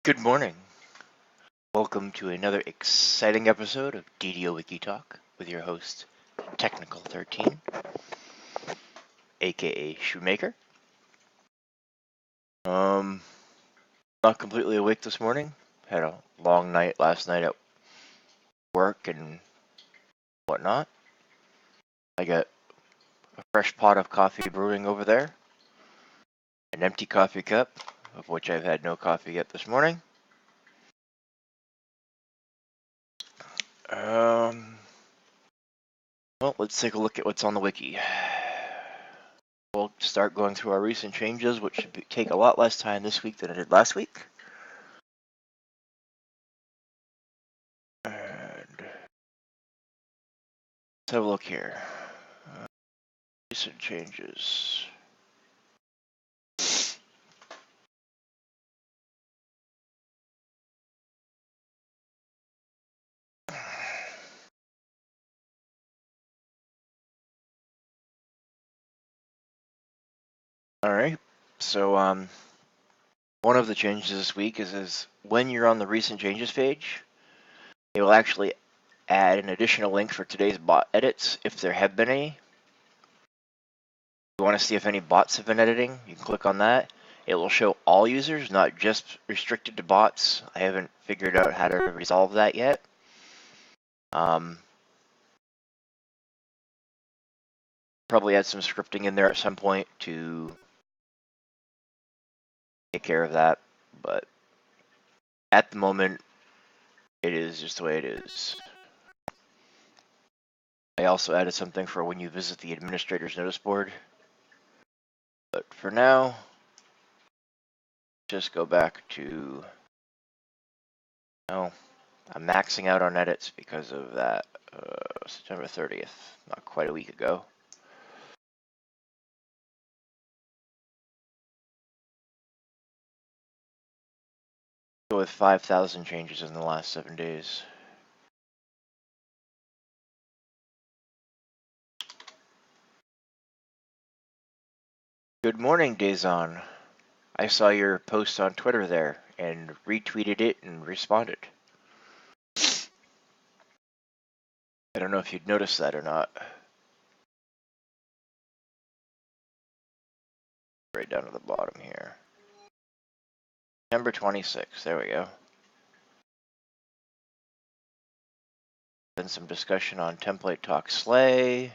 Good morning. Welcome to another exciting episode of DDOwiki Talk with your host, Technical13, aka ShoeMaker. Not completely awake this morning. Had a long night last night at work and whatnot. I got a fresh pot of coffee brewing over there, an empty coffee cup, of which I've had no coffee yet this morning. Well, let's take a look at what's on the wiki. We'll start going through our recent changes, which should take a lot less time this week than it did last week. And let's have a look here. Recent changes. Alright, so one of the changes this week is when you're on the recent changes page, it will actually add an additional link for today's bot edits if there have been any. If you want to see if any bots have been editing, you can click on that. It will show all users, not just restricted to bots. I haven't figured out how to resolve that yet. Probably add some scripting in there at some point to take care of that, but at the moment, it is just the way it is. I also added something for when you visit the administrator's notice board. But for now, just go back to, I'm maxing out on edits because of that September 30th, not quite a week ago. Go with 5,000 changes in the last 7 days. Good morning, Dazon. I saw your post on Twitter there and retweeted it and responded. I don't know if you'd noticed that or not. Right down to the bottom here. September 26th, there we go. Then some discussion on template talk slay.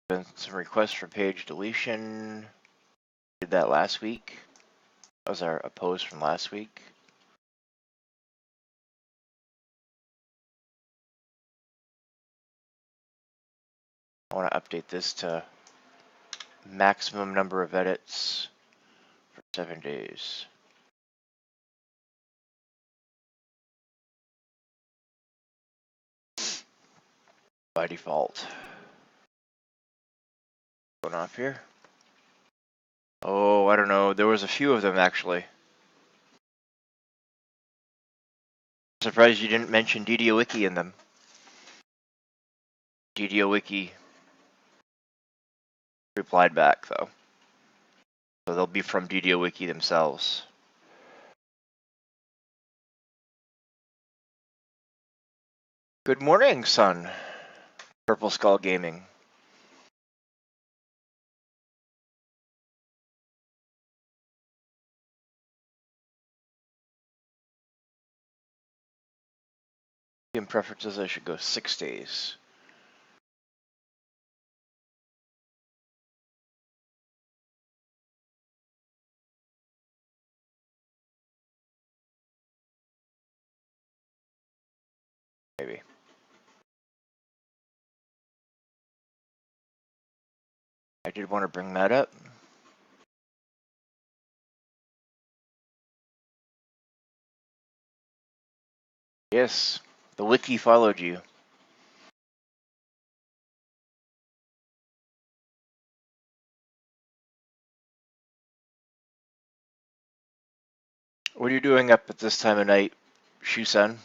Then some requests for page deletion. Did that last week. That was a post from last week. I want to update this to maximum number of edits for 7 days. By default. Going off here. Oh, I don't know. There was a few of them actually. Surprised you didn't mention DDOwiki in them. DDOwiki replied back though. So they'll be from DDOwiki themselves. Good morning, son. Purple Skull Gaming. In preferences, I should go 6 days. Maybe. I did want to bring that up. Yes, the wiki followed you. What are you doing up at this time of night, Shoe-san?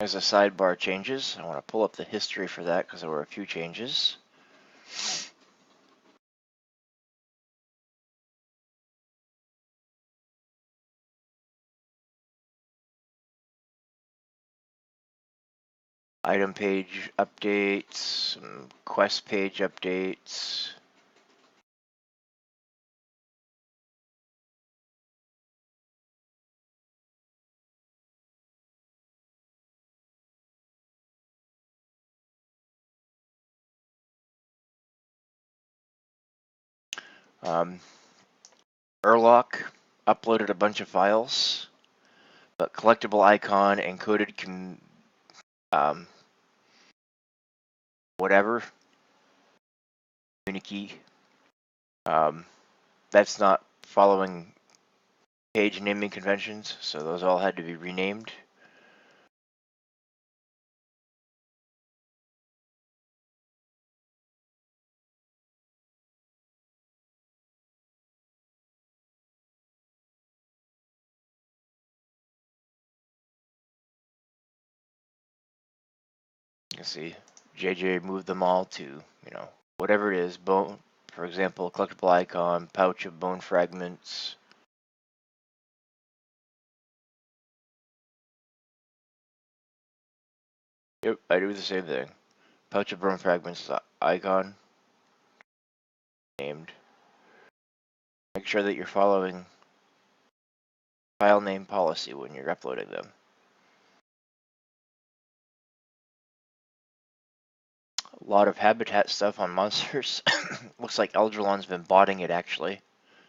As a sidebar changes, I want to pull up the history for that because there were a few changes. Item page updates, some quest page updates. Urlock uploaded a bunch of files, but collectible icon encoded whatever DDOwiki. That's not following page naming conventions, so those all had to be renamed. You can see JJ moved them all to, whatever it is, bone, for example, collectible icon, pouch of bone fragments. Yep, I do the same thing. Pouch of bone fragments icon named. Make sure that you're following file name policy when you're uploading them. A lot of habitat stuff on monsters. Looks like Eldrelon's been botting it actually.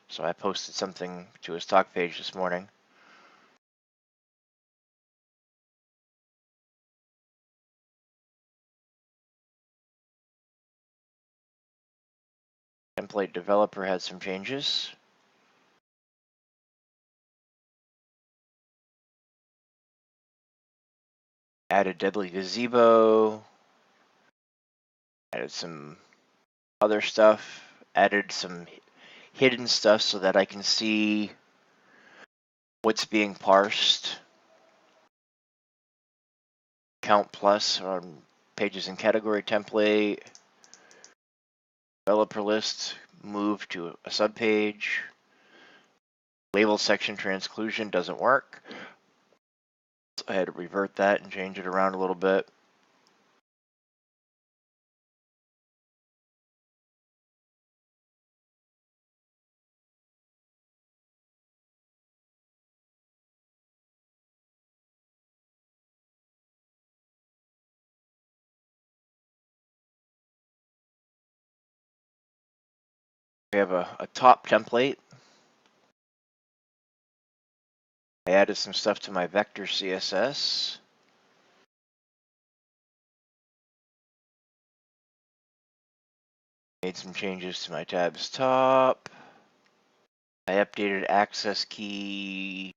So I posted something to his talk page this morning. Template developer had some changes. Added deadly gazebo. Added some other stuff. Added some hidden stuff so that I can see what's being parsed. Count plus on pages and category template. Developer list moved to a subpage. Label section transclusion doesn't work. So I had to revert that and change it around a little bit. We have a top template. I added some stuff to my vector CSS. Made some changes to my tabs top. I updated access key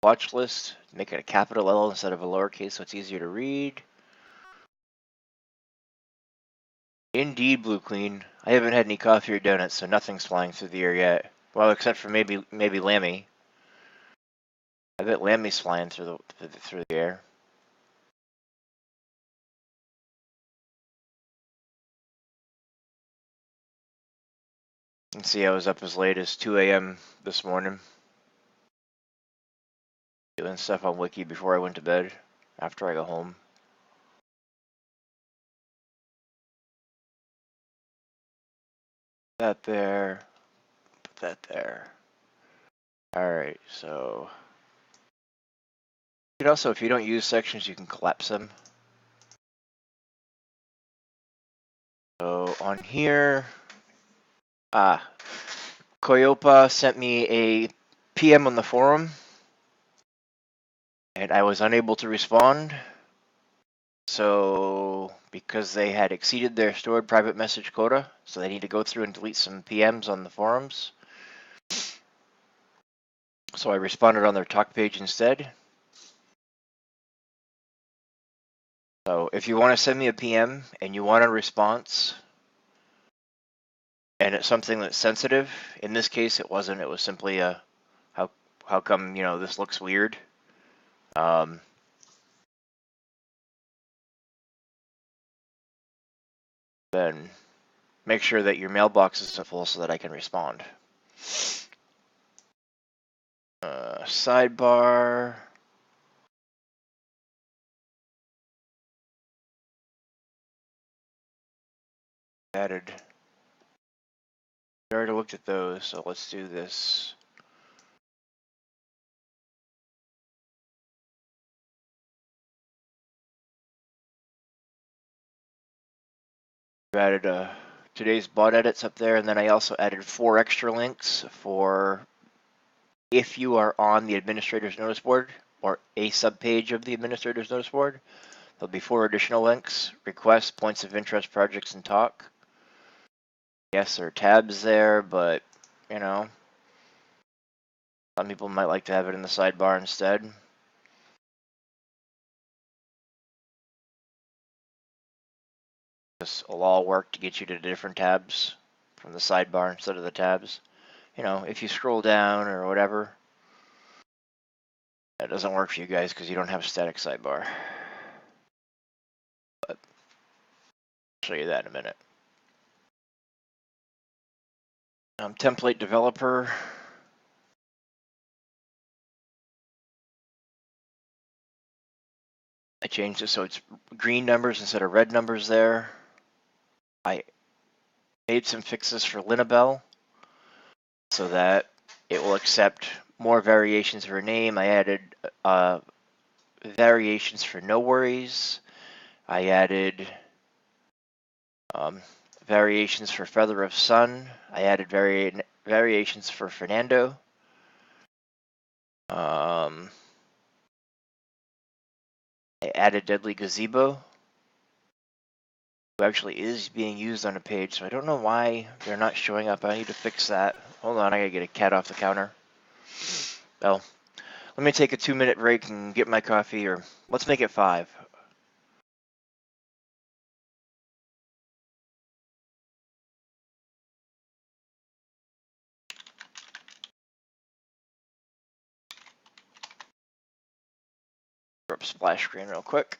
watch list, make it a capital L instead of a lowercase so it's easier to read. Indeed, Blue Queen. I haven't had any coffee or donuts, so nothing's flying through the air yet. Well, except for maybe Lammy. I bet Lammy's flying through the air. You can see I was up as late as 2 a.m. this morning. Doing stuff on Wiki before I went to bed, after I go home. That there. Put that there. Alright, so you can also, if you don't use sections, you can collapse them. So on here, Koyopa sent me a PM on the forum, and I was unable to respond. So because they had exceeded their stored private message quota, so they need to go through and delete some PMs on the forums. So I responded on their talk page instead. So if you want to send me a PM and you want a response, and it's something that's sensitive, in this case it wasn't, it was simply a, how come, this looks weird? then make sure that your mailbox is full so that I can respond. Sidebar. Added. We already looked at those, so let's do this. We added today's bot edits up there, and then I also added 4 extra links for if you are on the administrator's notice board or a subpage of the administrator's notice board. There'll be 4 additional links: requests, points of interest, projects, and talk. Yes, there are tabs there, but you know, some people might like to have it in the sidebar instead. This will all work to get you to different tabs from the sidebar instead of the tabs. You know, if you scroll down or whatever, that doesn't work for you guys because you don't have a static sidebar. But I'll show you that in a minute. Template developer. I changed it so it's green numbers instead of red numbers there. I made some fixes for Linabel so that it will accept more variations of her name. I added variations for no worries. I added variations for Feather of Sun. I added variations for Fernando. I added Deadly Gazebo, who actually is being used on a page, so I don't know why they're not showing up. I need to fix that. Hold on, I gotta get a cat off the counter. Oh, let me take a 2-minute break and get my coffee, or let's make it 5. Up splash screen real quick.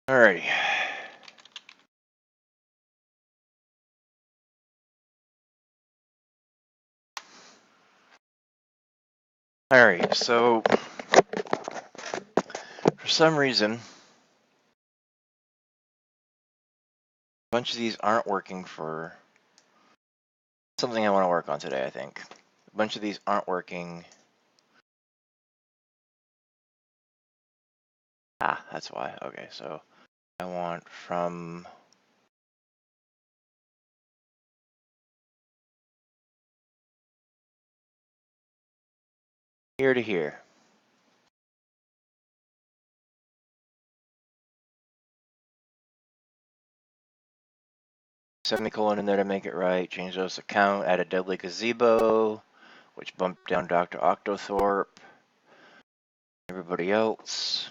Alrighty. Alright, so for some reason, a bunch of these aren't working for something I want to work on today, I think. A bunch of these aren't working. Ah, that's why. Okay, so I want from here to here. Semicolon in there to make it right. Change those to count. Add a deadly gazebo, which bumped down Dr. Octothorpe. Everybody else.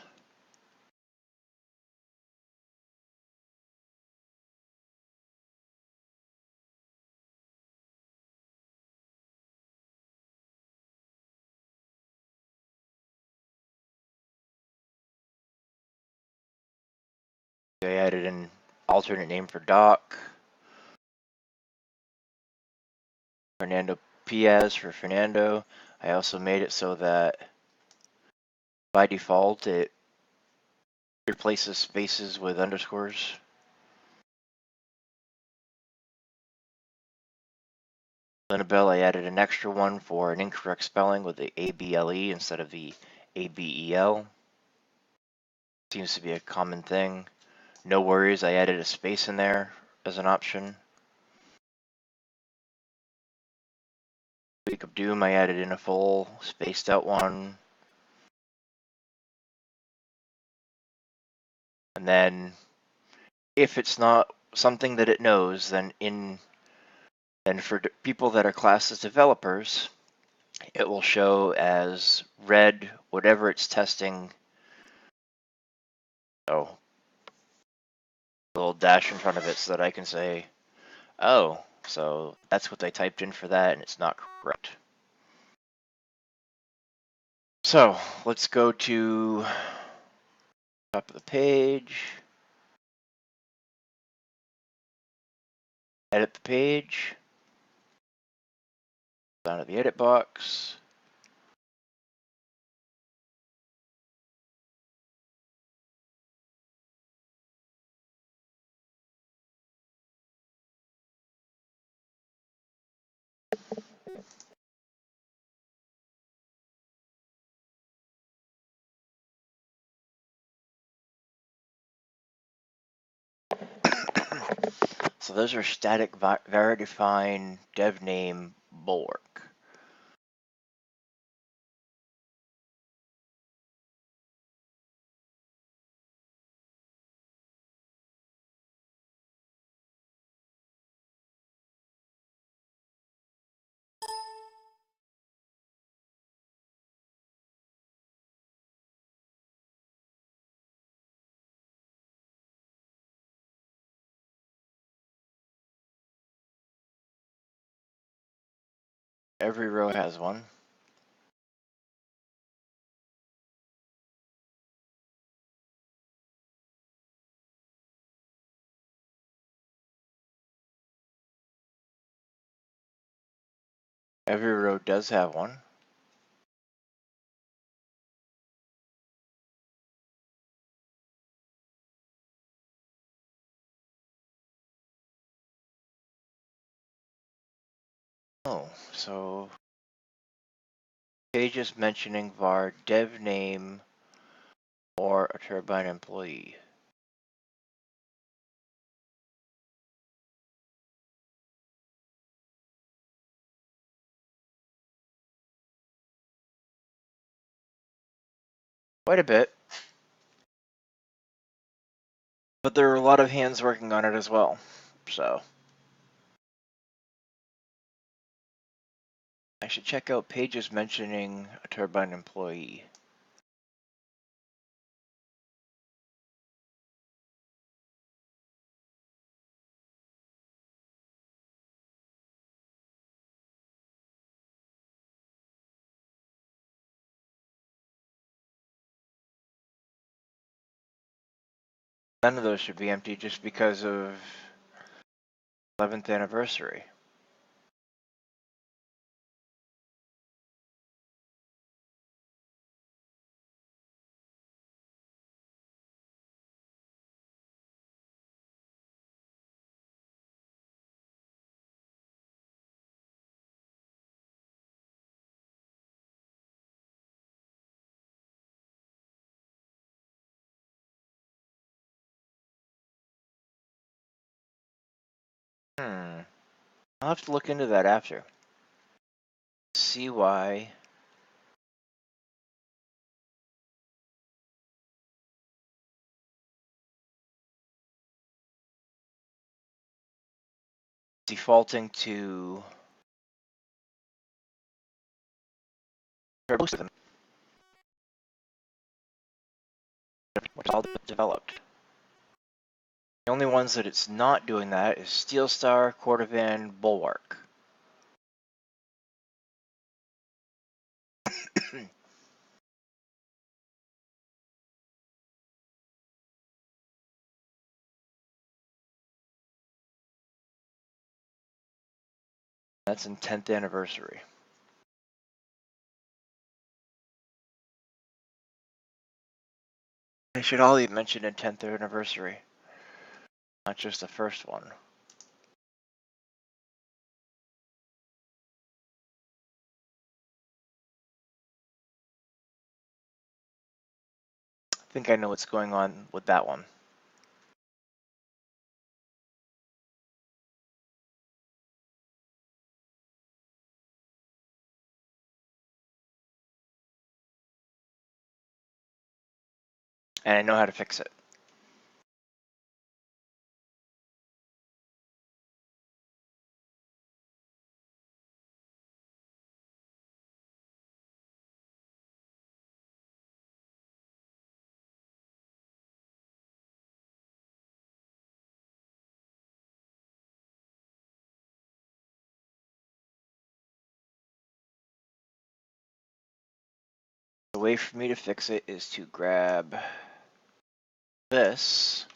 I added an alternate name for Doc. Fernando Piaz for Fernando. I also made it so that by default it replaces spaces with underscores. Linabelle, I added an extra one for an incorrect spelling with the ABLE instead of the ABEL. Seems to be a common thing. No worries, I added a space in there as an option. Week of Doom, I added in a full spaced out one. And then if it's not something that it knows, then for people that are classed as developers, it will show as red whatever it's testing. Oh, a little dash in front of it so that I can say, oh, so that's what they typed in for that and it's not correct. So let's go to top of the page, edit the page, down to the edit box. So those are static var-define dev name bulwark. Every row has one. Every row does have one. Oh, so pages mentioning var dev name or a turbine employee. Quite a bit. But there are a lot of hands working on it as well. So I should check out pages mentioning a turbine employee. None of those should be empty just because of 11th anniversary. I'll have to look into that after. See why. Defaulting to most of them, which is all developed. The only ones that it's not doing that is Steel Star, Cordovan, Bulwark. That's in 10th anniversary. They should all be mentioned in 10th anniversary, not just the first one. I think I know what's going on with that one. And I know how to fix it. The way for me to fix it is to grab this.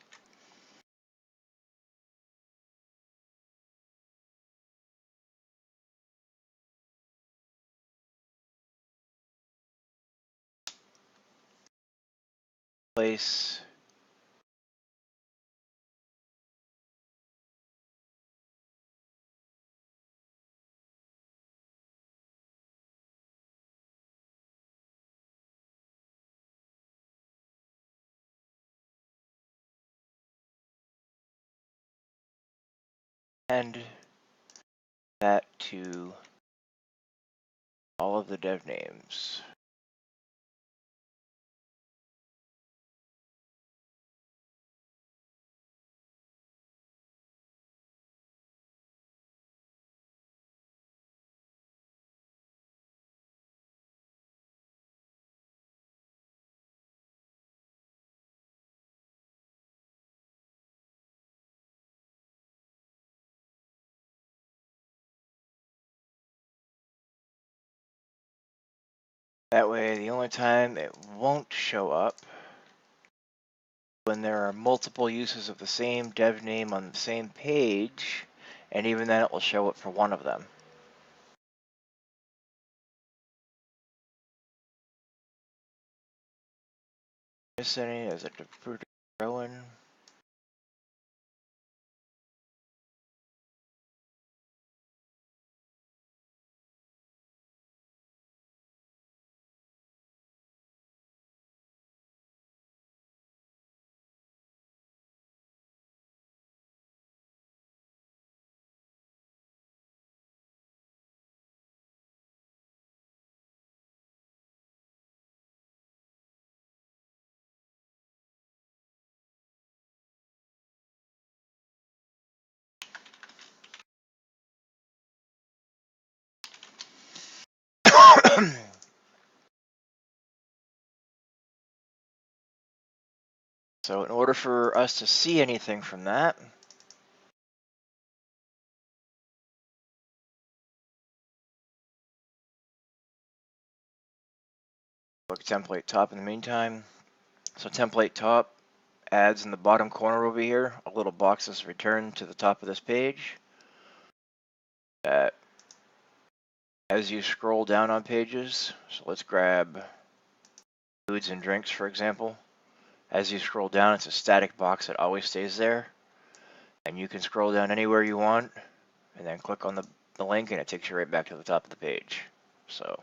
Place and that to all of the dev names. That way, the only time it won't show up when there are multiple uses of the same dev name on the same page, and even then it will show up for one of them. Miss any as a Rowan. So in order for us to see anything from that, look template top in the meantime. So template top, adds in the bottom corner over here, a little box is returned to the top of this page. That as you scroll down on pages, so let's grab foods and drinks, for example. As you scroll down, it's a static box that always stays there. And you can scroll down anywhere you want, and then click on the link, and it takes you right back to the top of the page. So,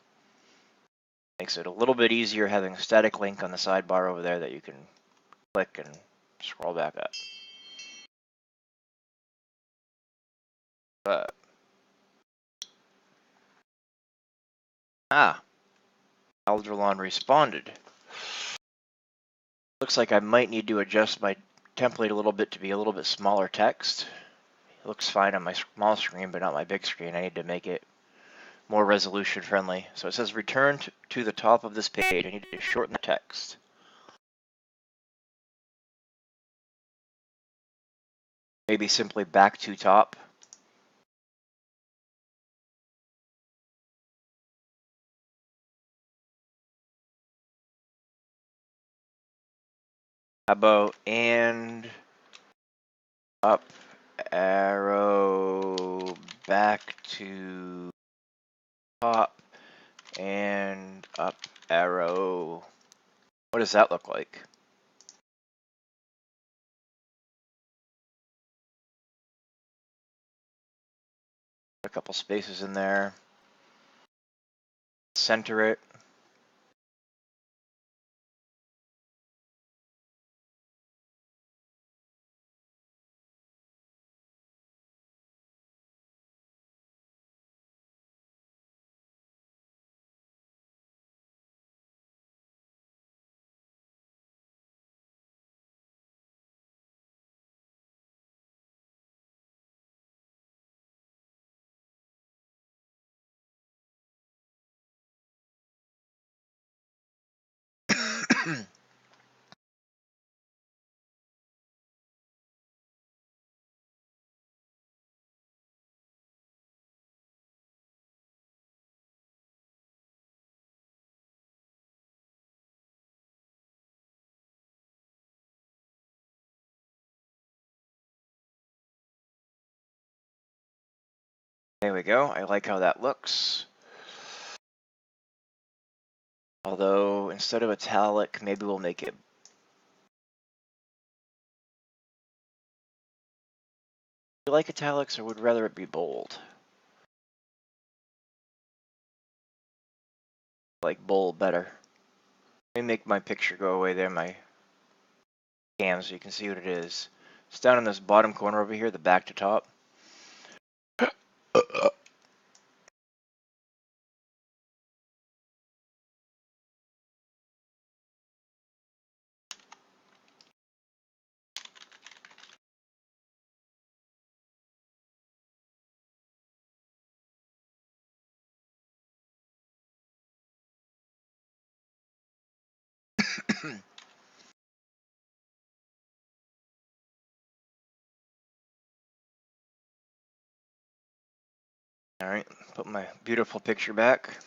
makes it a little bit easier having a static link on the sidebar over there that you can click and scroll back up. But, Alderlon responded. Looks like I might need to adjust my template a little bit to be a little bit smaller text. It looks fine on my small screen, but not my big screen. I need to make it more resolution friendly. So it says return to the top of this page. I need to shorten the text. Maybe simply back to top. How about and up arrow back to top and up arrow. What does that look like? A couple spaces in there. Center it. There we go. I like how that looks. Although instead of italic, maybe we'll make it. Do you like italics or would rather it be bold? I like bold better. Let me make my picture go away there, my cam, so you can see what it is. It's down in this bottom corner over here, the back to top. All right, put my beautiful picture back.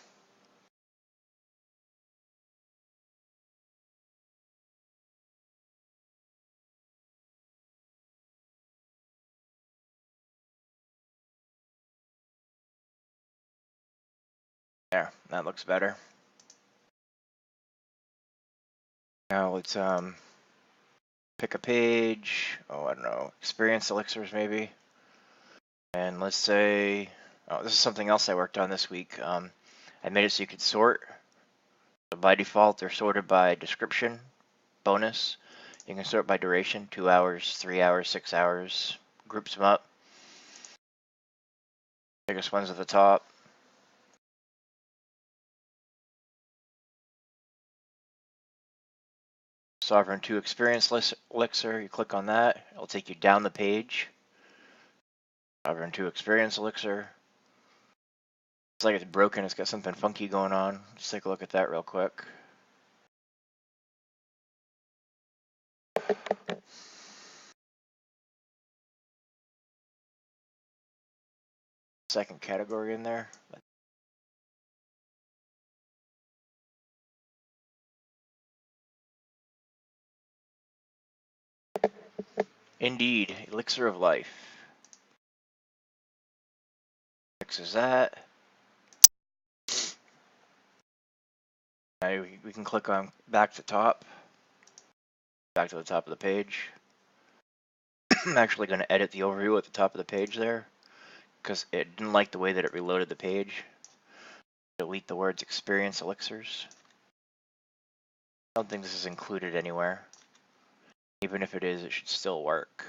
There, that looks better. Now let's pick a page. Oh, I don't know, experience elixirs maybe. And let's say, oh, this is something else I worked on this week. I made it so you could sort. So by default, they're sorted by description, bonus. You can sort by duration, 2 hours, 3 hours, 6 hours. Groups them up. Biggest ones at the top. Sovereign 2 Experience Elixir, you click on that, it'll take you down the page. Sovereign 2 Experience Elixir. It's like it's broken, it's got something funky going on. Let's take a look at that real quick. Second category in there. Indeed, Elixir of Life. Fixes that. Now we can click on back to top. Back to the top of the page. I'm actually going to edit the overview at the top of the page there, because it didn't like the way that it reloaded the page. Delete the words experience elixirs. I don't think this is included anywhere. Even if it is, it should still work.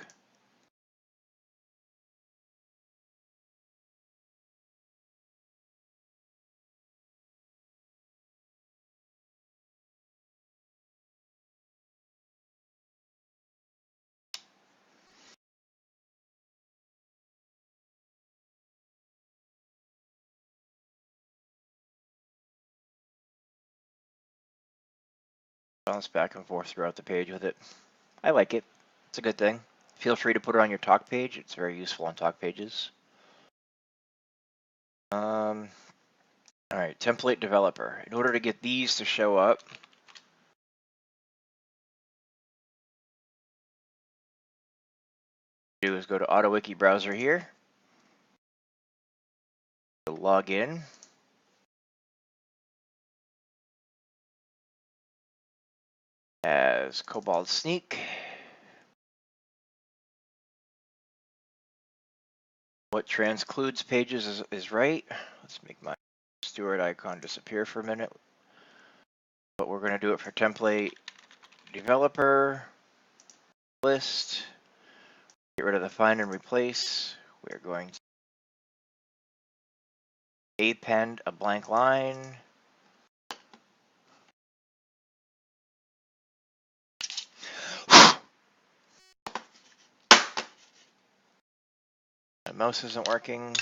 Bounce back and forth throughout the page with it. I like it. It's a good thing. Feel free to put it on your talk page. It's very useful on talk pages. Alright, template developer. In order to get these to show up, do is go to DDOwiki browser here. Log in. As Cobalt Sneak. What transcludes pages is right. Let's make my steward icon disappear for a minute. But we're going to do it for template developer list. Get rid of the find and replace. We're going to append a blank line. My mouse isn't working.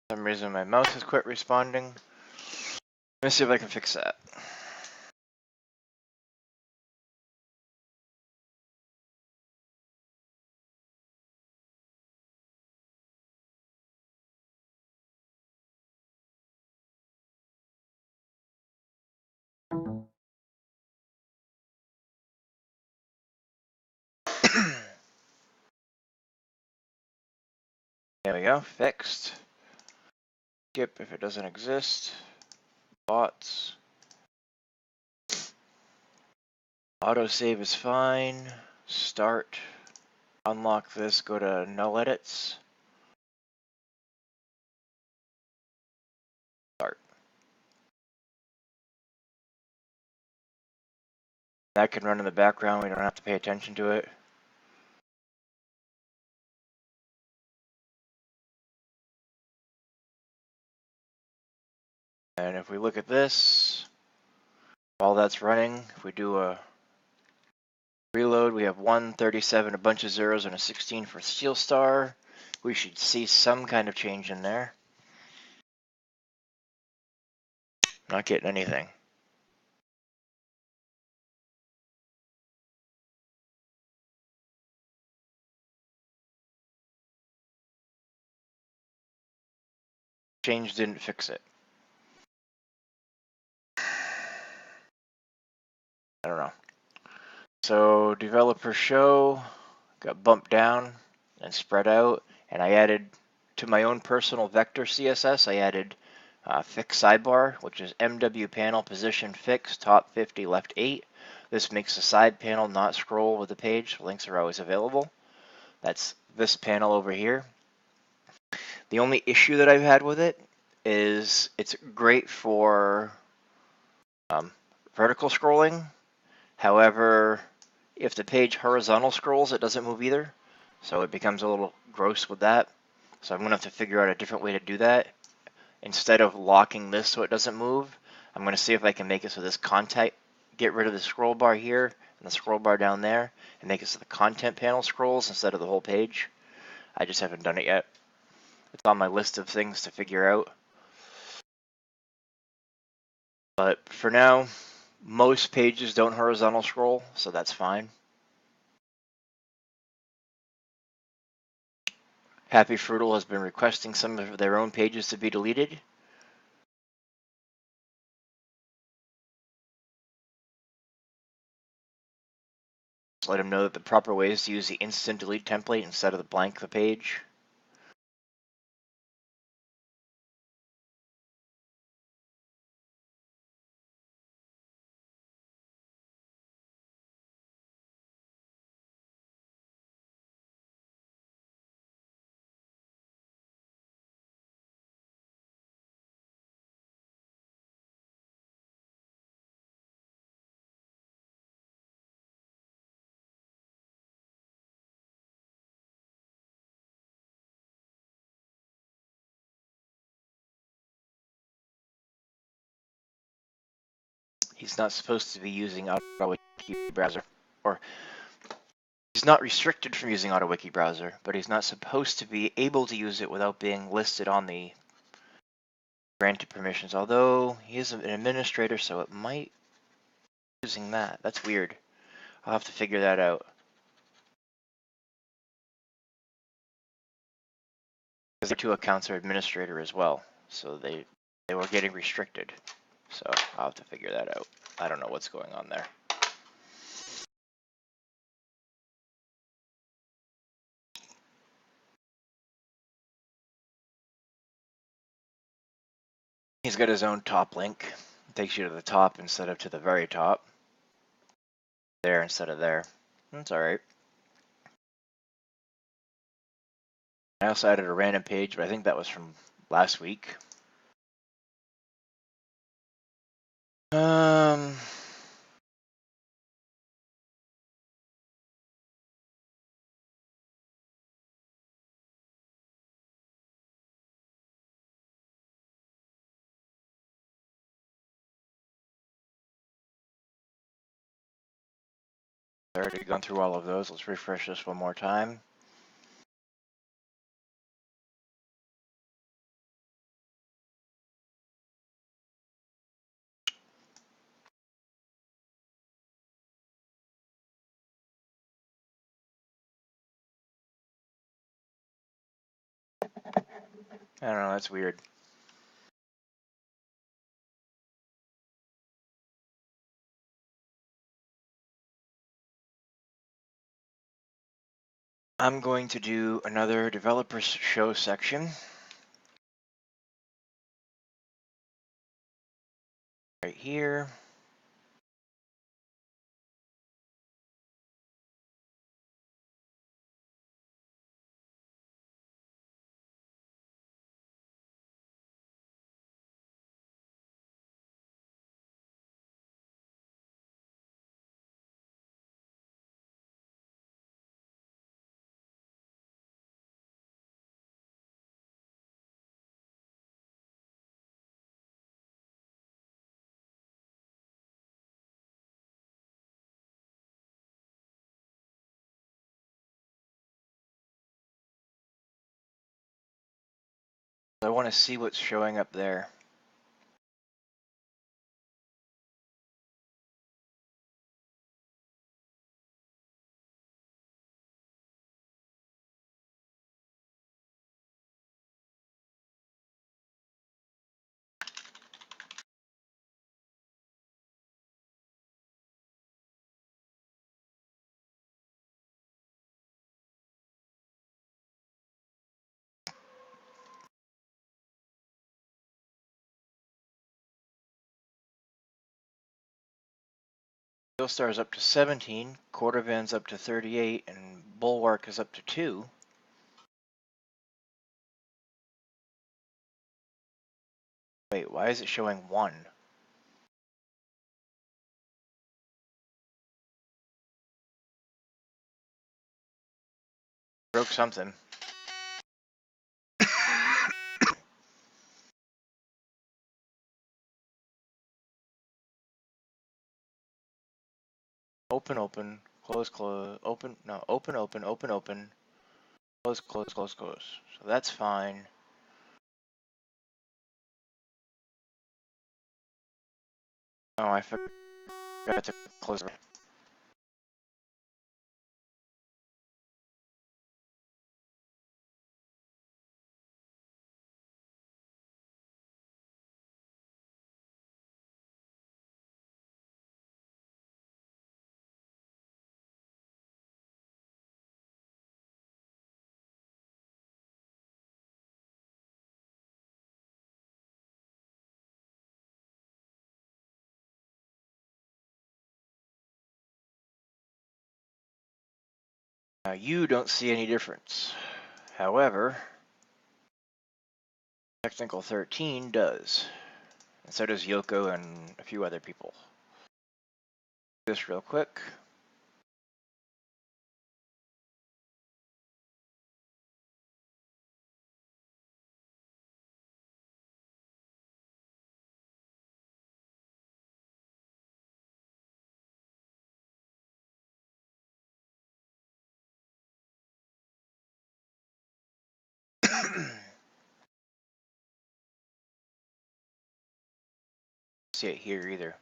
For some reason my mouse has quit responding. Let me see if I can fix that. There we go, fixed. Skip if it doesn't exist. Bots. Autosave is fine. Start. Unlock this, go to null edits. Start. That can run in the background, we don't have to pay attention to it. And if we look at this, while that's running, if we do a reload, we have 137, a bunch of zeros, and a 16 for Steel Star. We should see some kind of change in there. Not getting anything. Change didn't fix it. I don't know. So developer show got bumped down and spread out, and I added to my own personal vector CSS, I added fix sidebar, which is MW panel position fix top 50 left 8. This makes the side panel not scroll with the page. Links are always available. That's this panel over here. The only issue that I've had with it is it's great for vertical scrolling. However, if the page horizontal scrolls, it doesn't move either. So it becomes a little gross with that. So I'm going to have to figure out a different way to do that. Instead of locking this so it doesn't move, I'm going to see if I can make it so this content, get rid of the scroll bar here and the scroll bar down there, and make it so the content panel scrolls instead of the whole page. I just haven't done it yet. It's on my list of things to figure out. But for now, Most pages don't horizontal scroll, so that's fine. Happy Fruital has been requesting some of their own pages to be deleted. Just let them know that the proper way is to use the instant delete template instead of the blank the page. He's not supposed to be using DDOwiki browser, or he's not restricted from using DDOwiki browser, but he's not supposed to be able to use it without being listed on the granted permissions, although he is an administrator, so it might be using that. That's weird. I'll have to figure that out. Because their two accounts are administrator as well, so they were getting restricted. So I'll have to figure that out. I don't know what's going on there. He's got his own top link. It takes you to the top instead of to the very top. There instead of there. That's alright. I also added a random page, but I think that was from last week. I've already gone through all of those. Let's refresh this one more time. I don't know, that's weird. I'm going to do another developer show section. Right here. I want to see what's showing up there. Star is up to 17, Cordovan's up to 38, and Bulwark is up to 2. Wait, why is it showing 1? Broke something. Open, open, close, close, open, no, open, open, open, open, close, close, close, close. So that's fine. Oh, I forgot Got to close it. Now you don't see any difference. However, Technical 13 does. And so does Yoko and a few other people. Just real quick. See it here either.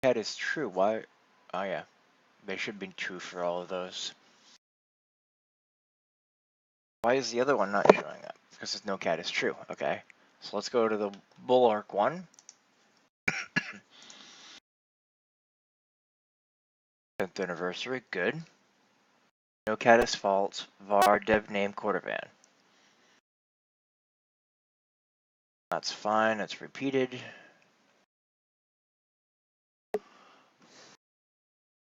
That is true. Why? Oh yeah, they should be true for all of those. Why is the other one not showing up? Because no cat is true. Okay, so let's go to the Bulwark one. 10th anniversary, good. No cat is false. Var dev name Cordovan. That's fine. It's repeated.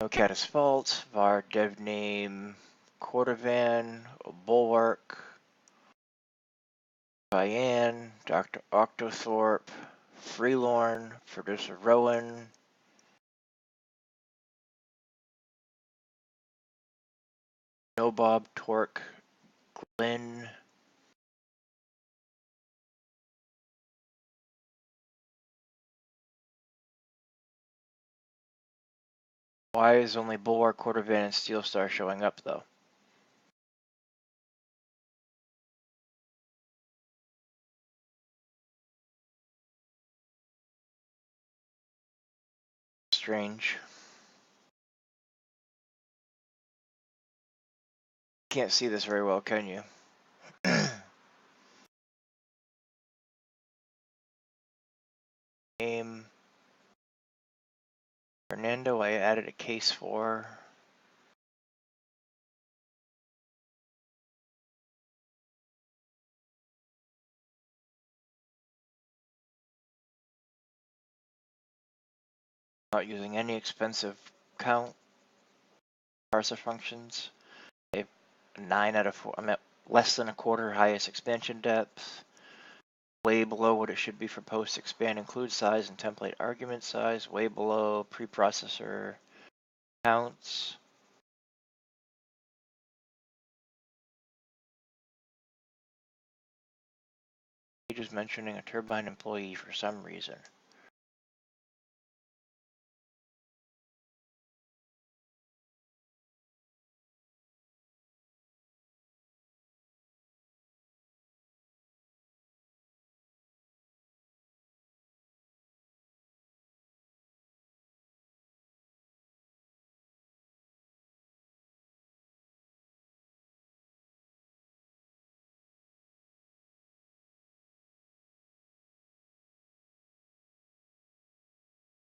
No cat is false. Var dev name Cordovan. Bulwark. Diane. Dr. Octothorpe. Freelorn. Producer Rowan. No Bob Torque. Glenn. Why is only Bulwark, Cordovan, and Steel Star showing up though? Strange. Can't see this very well, can you? Name. Fernando, I added a case for. Not using any expensive count parser functions. A 9 out of 4. I'm at less than a quarter highest expansion depth. Way below what it should be for post expand include size and template argument size. Way below preprocessor counts. Pages mentioning a turbine employee for some reason.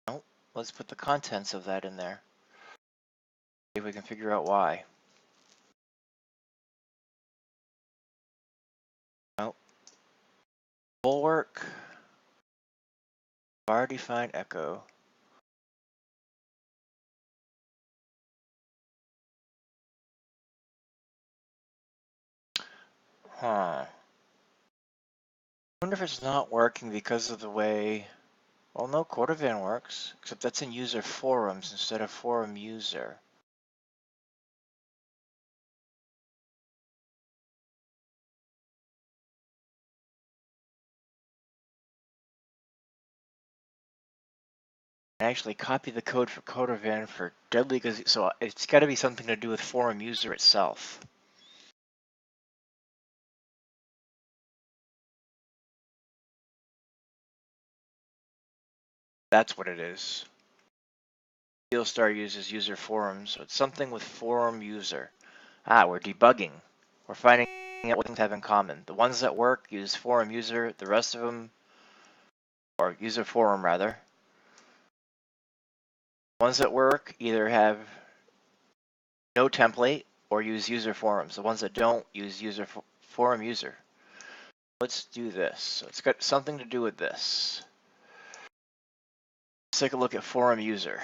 Nope. Let's put the contents of that in there. See if we can figure out why. Nope. Bulwark. Var defined echo. Huh. I wonder if it's not working because of the way. Well, no, Cordovan works, except that's in user forums instead of forum user. I actually copy the code for Cordovan for Deadly, so it's got to be something to do with forum user itself. That's what it is. Steelstar uses user forums, so it's something with forum user. Ah, we're debugging. We're finding out what things have in common. The ones that work use forum user, the rest of them, or user forum rather. Ones that work either have no template or use user forums. The ones that don't use forum user. Let's do this. So it's got something to do with this. Let's take a look at forum user.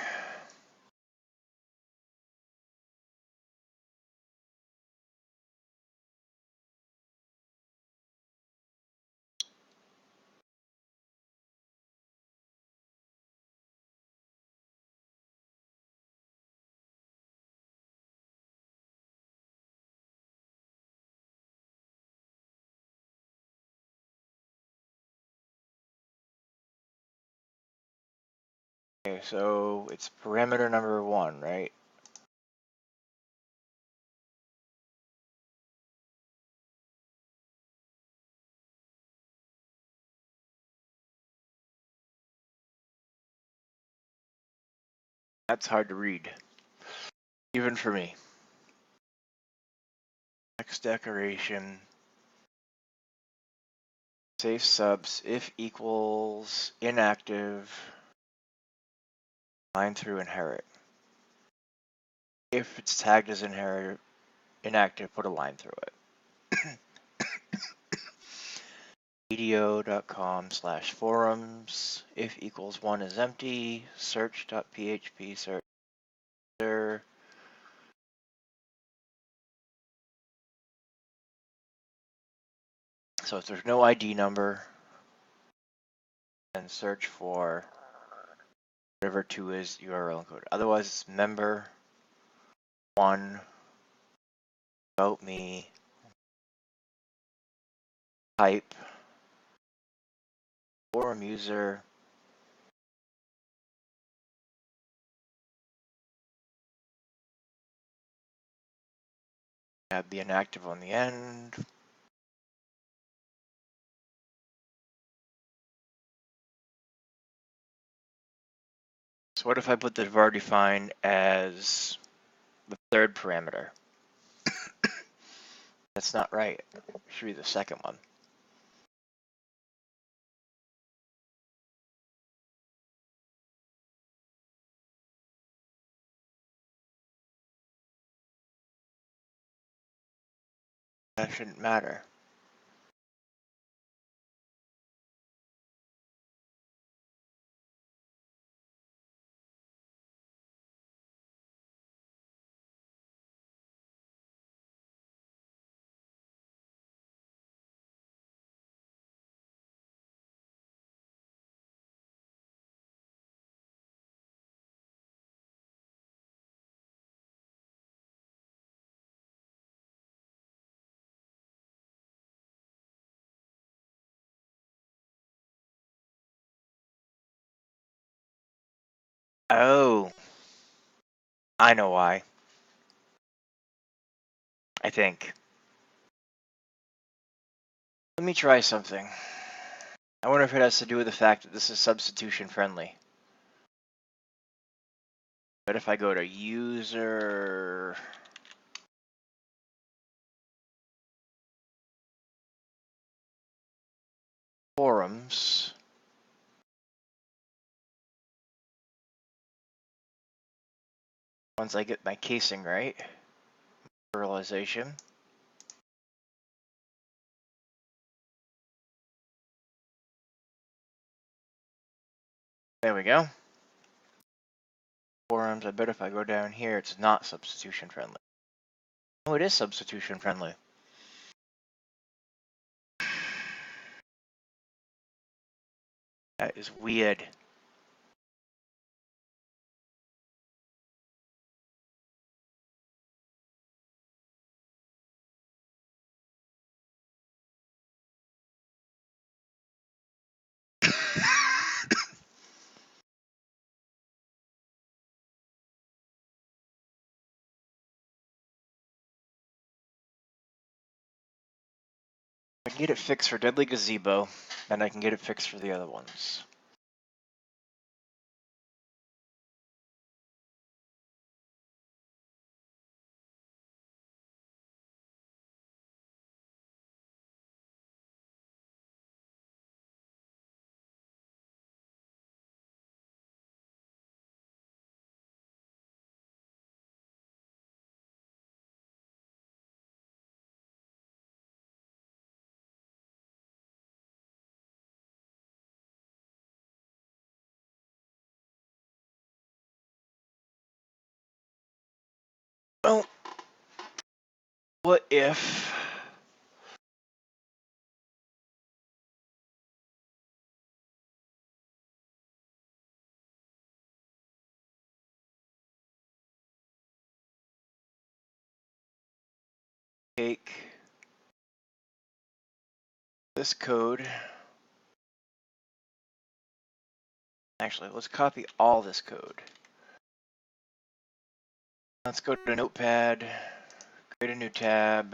Okay, so it's parameter number 1, right? That's hard to read, even for me. Text decoration. Safe subs if equals inactive line through inherit. If it's tagged as inactive, put a line through it. DDO.com/forums. If equals 1 is empty. Search.php search. So if there's no ID number, then search for whatever 2 is URL encoded. Otherwise, it's member 1 about me type forum user add the inactive on the end. So what if I put the var define as the third parameter? That's not right. It should be the second one. That shouldn't matter. Oh, I know why. I think. Let me try something. I wonder if it has to do with the fact that this is substitution friendly. But if I go to user forums, once I get my casing right, pluralization. There we go. Forums, I bet if I go down here, it's not substitution friendly. Oh, it is substitution friendly. That is weird. I can get it fixed for Deadly Gazebo, and I can get it fixed for the other ones. Well, what if take this code, actually, let's copy all this code. Let's go to Notepad, create a new tab.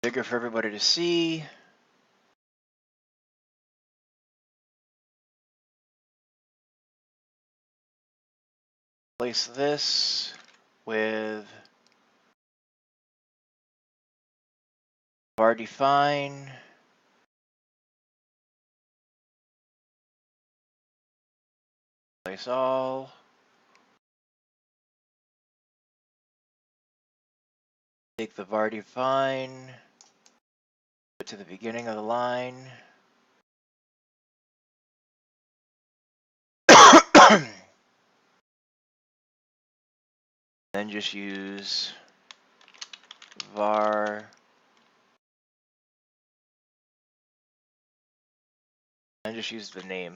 Bigger for everybody to see. Place this with var define. Place all. Take the var define, put it to the beginning of the line. Then just use var and just use the name.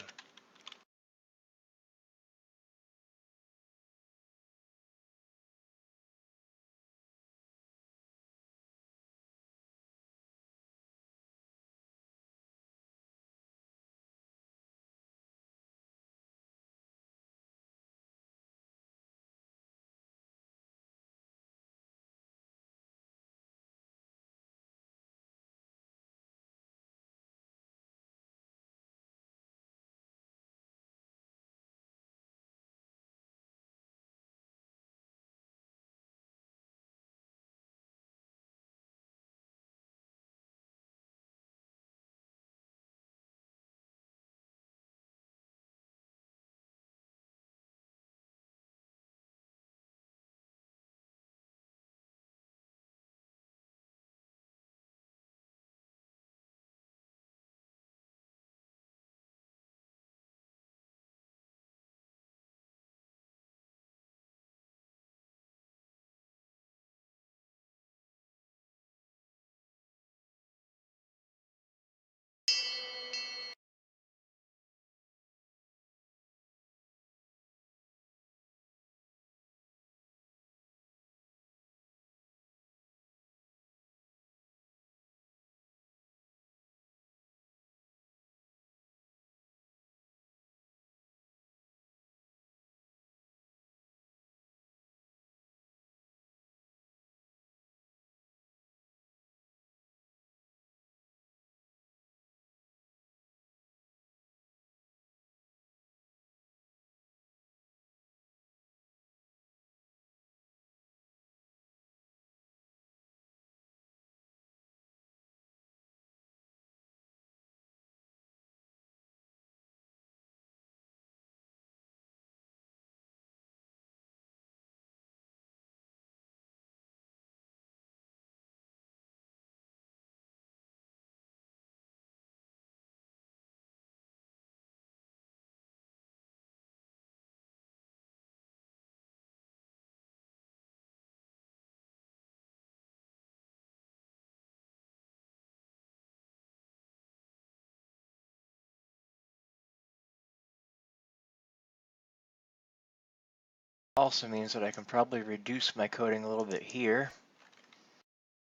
Also means that I can probably reduce my coding a little bit here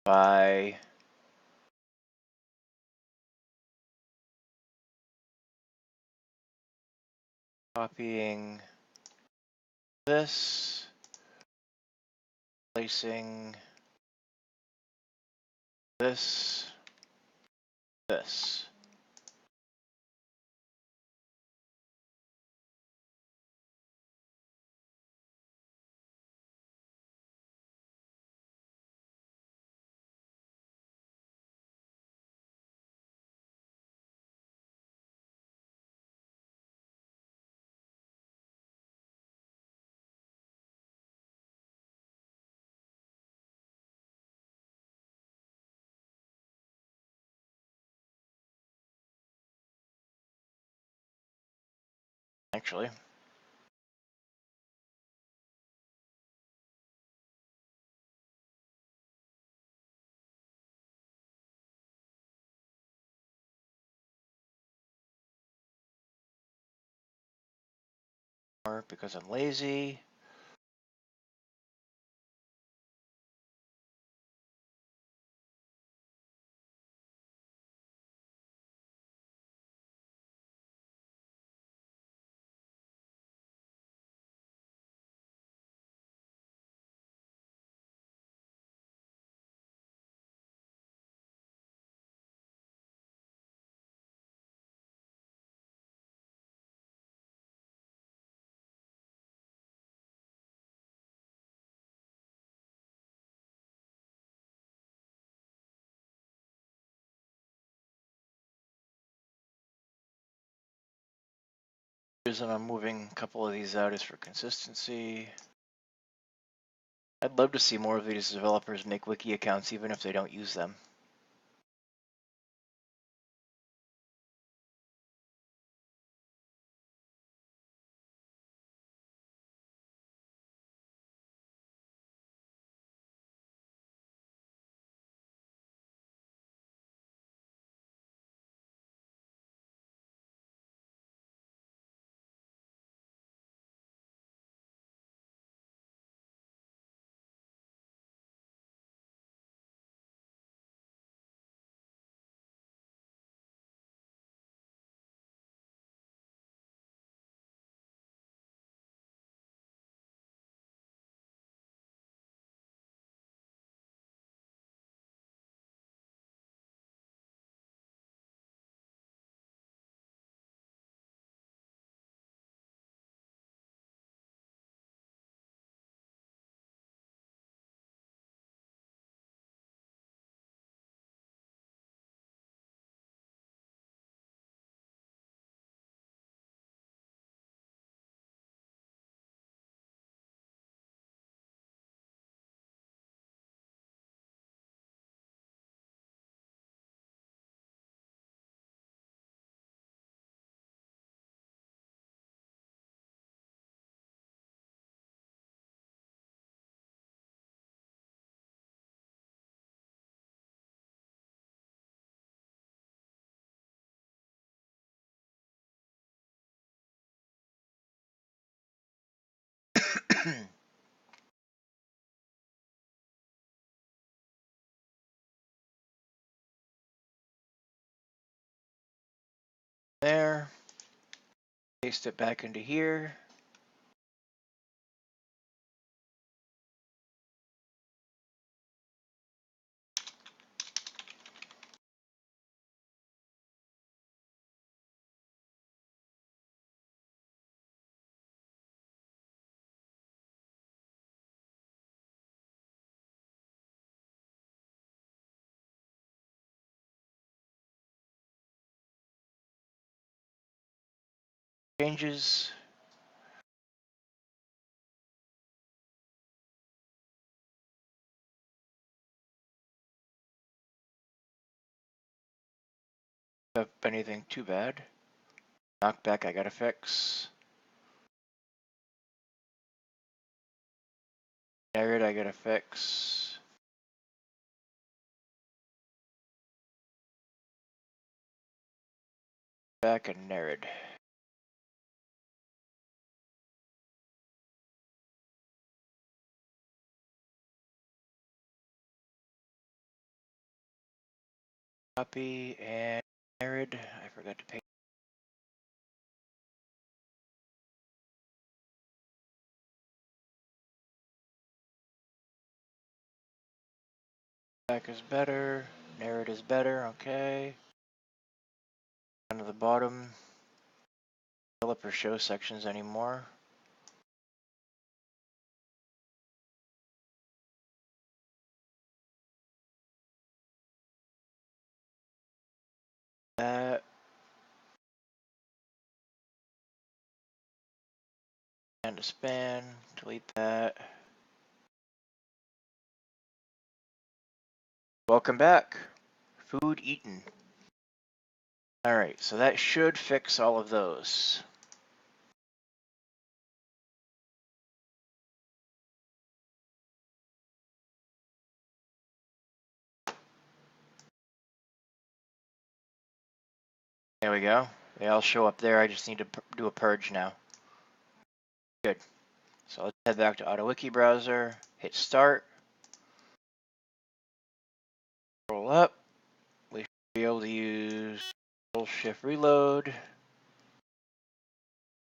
by copying this, placing this. Actually. Or because I'm lazy. The reason I'm moving a couple of these out is for consistency. I'd love to see more of these developers make wiki accounts even if they don't use them. There. Paste it back into here. Changes. If anything too bad. Knockback I gotta fix. Narrate I gotta fix. Back and narrate. Copy and Jared. I forgot to paste. Back is better. Narrate is better. Okay. Down to the bottom. Developer show sections anymore. That. And to span. Delete that. Welcome back. Food eaten. Alright, so that should fix all of those. There we go. They all show up there. I just need to do a purge now. Good. So let's head back to DDOwiki browser. Hit start. Scroll up. We should be able to use Shift Reload.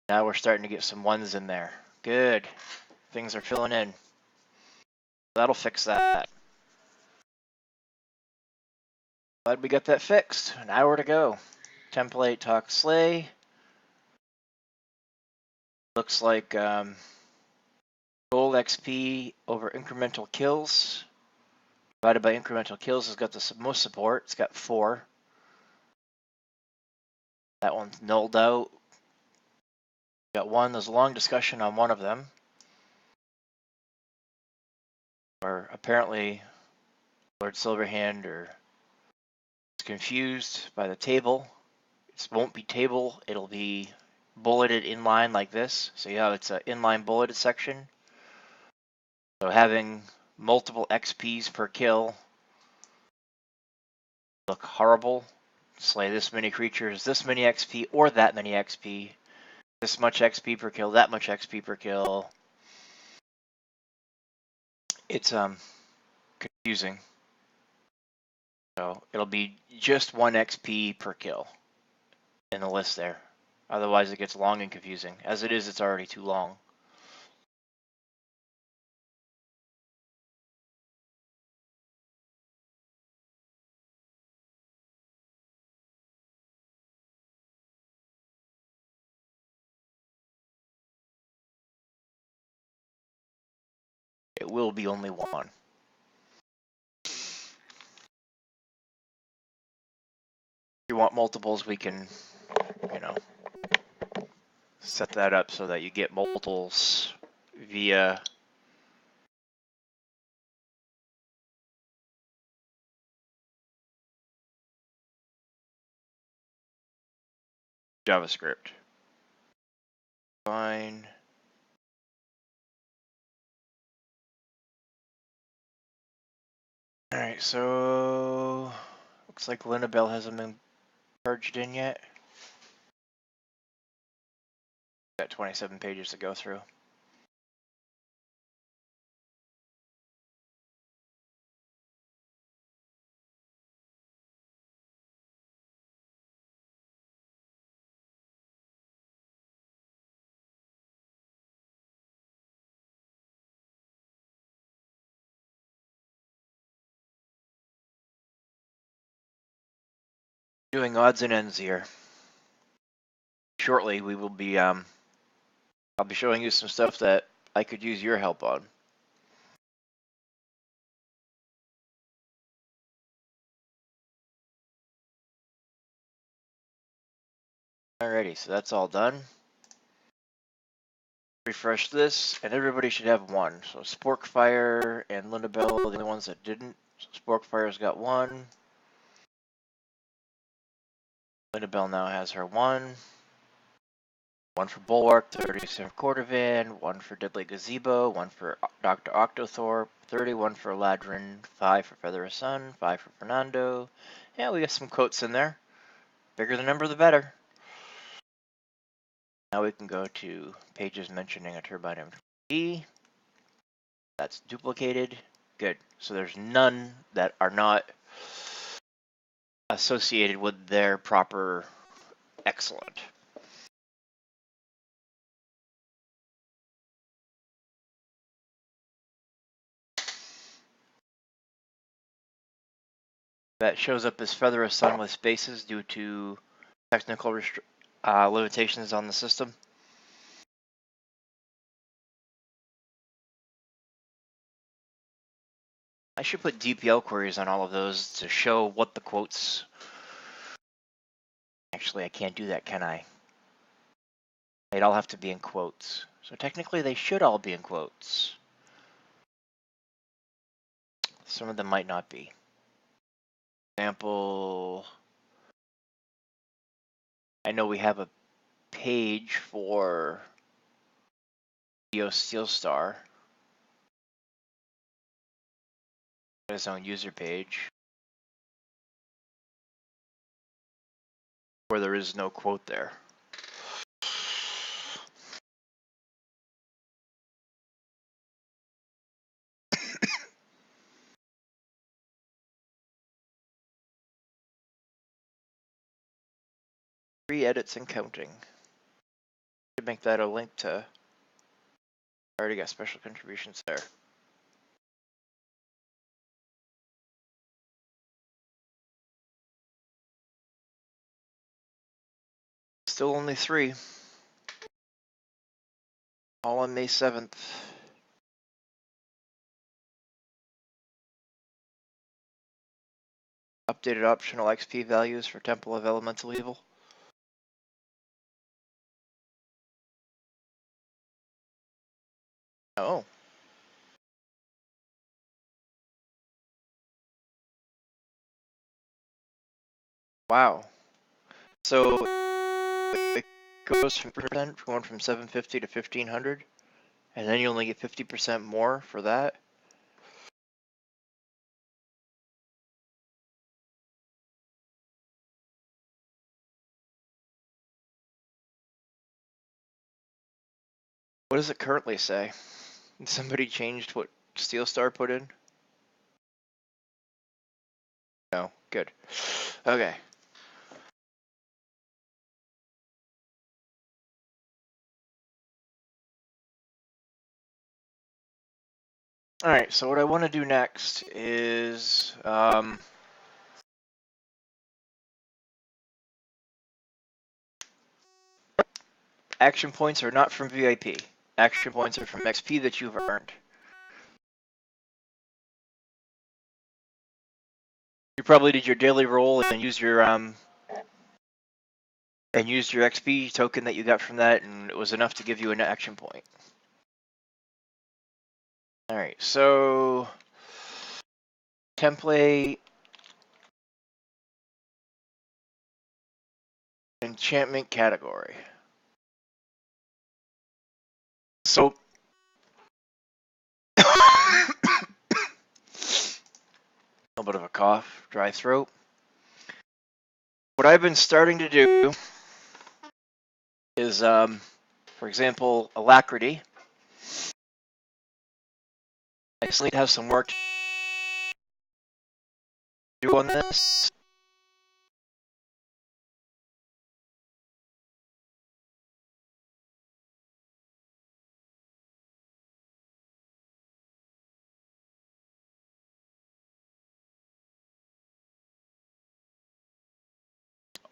Now we're starting to get some ones in there. Good. Things are filling in. That'll fix that. Glad we got that fixed. An hour to go. Template talk slay. Looks like gold XP over incremental kills divided by incremental kills has got the most support. It's got 4. That one's nulled out. Got 1. There's a long discussion on one of them. Or apparently Lord Silverhand is confused by the table. It won't be table. It'll be bulleted inline like this. So yeah, it's an inline bulleted section. So having multiple XPs per kill look horrible. Slay this many creatures, this many XP, or that many XP. This much XP per kill, that much XP per kill. It's confusing. So it'll be just 1 XP per kill in the list there. Otherwise it gets long and confusing. As it is, it's already too long. It will be only 1. If you want multiples, we can, set that up so that you get multiples via JavaScript. Fine. Alright, so looks like Linabelle hasn't been purged in yet. Got 27 pages to go through. Doing odds and ends here. Shortly, we will be I'll be showing you some stuff that I could use your help on. Alrighty, so that's all done. Refresh this, and everybody should have 1. So Sporkfire and Linabelle are the only ones that didn't. So Sporkfire's got 1. Linabelle now has her 1. 1 for Bulwark, 37 for Cordovan, 1 for Deadly Gazebo, 1 for Dr. Octothorpe, 31 for Ladrin, 5 for Feather of Sun, 5 for Fernando. Yeah, we got some quotes in there. Bigger the number, the better. Now we can go to pages mentioning a turbine MTD. That's duplicated. Good. So there's none that are not associated with their proper excellent. That shows up as Feather of Sun with spaces due to technical limitations on the system. I should put DPL queries on all of those to show what the quotes. Actually, I can't do that, can I? They'd all have to be in quotes. So technically, they should all be in quotes. Some of them might not be. For example, I know we have a page for DO Steel Star. His own user page where there is no quote there. Three edits and counting. Should make that a link to. I already got special contributions there. Still only 3. All on May 7th. Updated optional XP values for Temple of Elemental Evil. Oh. Wow. So it goes from 3%, going from 750 to 1500, and then you only get 50% more for that. What does it currently say? Somebody changed what Steel Star put in? No, good. Okay. Alright, so what I want to do next is action points are not from VIP. Action points are from XP that you've earned. You probably did your daily roll and used your XP token that you got from that, and it was enough to give you an action point. Alright, so template, enchantment category. So a little bit of a cough, dry throat. What I've been starting to do is, for example, Alacrity. I still need to have some work to do on this.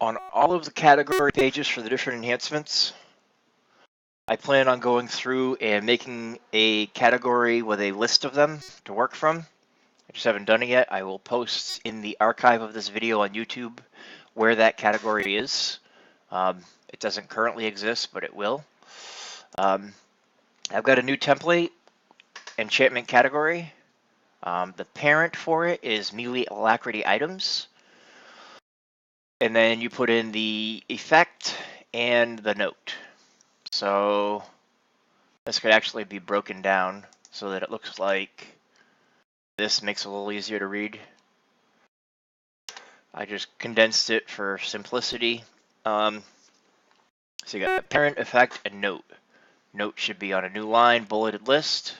On all of the category pages for the different enhancements, I plan on going through and making a category with a list of them to work from. I just haven't done it yet. I will post in the archive of this video on YouTube where that category is. It doesn't currently exist, but it will. I've got a new template, enchantment category. The parent for it is melee alacrity items. And then you put in the effect and the note. So this could actually be broken down so that it looks like this, makes it a little easier to read. I just condensed it for simplicity. So you got parent, effect, and note. Note should be on a new line, bulleted list.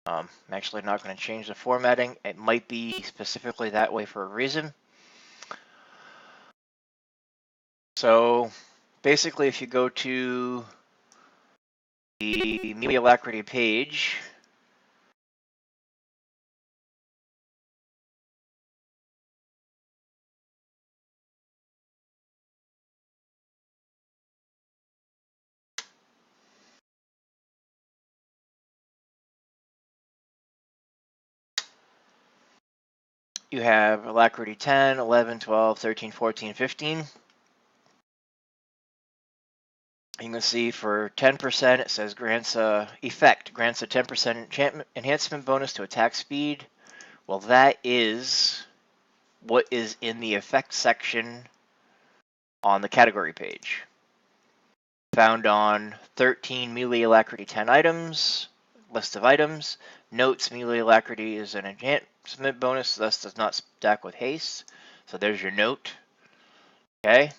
I'm actually not going to change the formatting. It might be specifically that way for a reason. So basically, if you go to the media alacrity page, you have alacrity 10, 11, 12, 13, 14, 15. You can see for 10%, it says grants a 10% enhancement bonus to attack speed. Well, that is what is in the effect section on the category page. Found on 13 melee alacrity 10 items, list of items. Notes, melee alacrity is an enhancement bonus, thus does not stack with haste. So there's your note. Okay.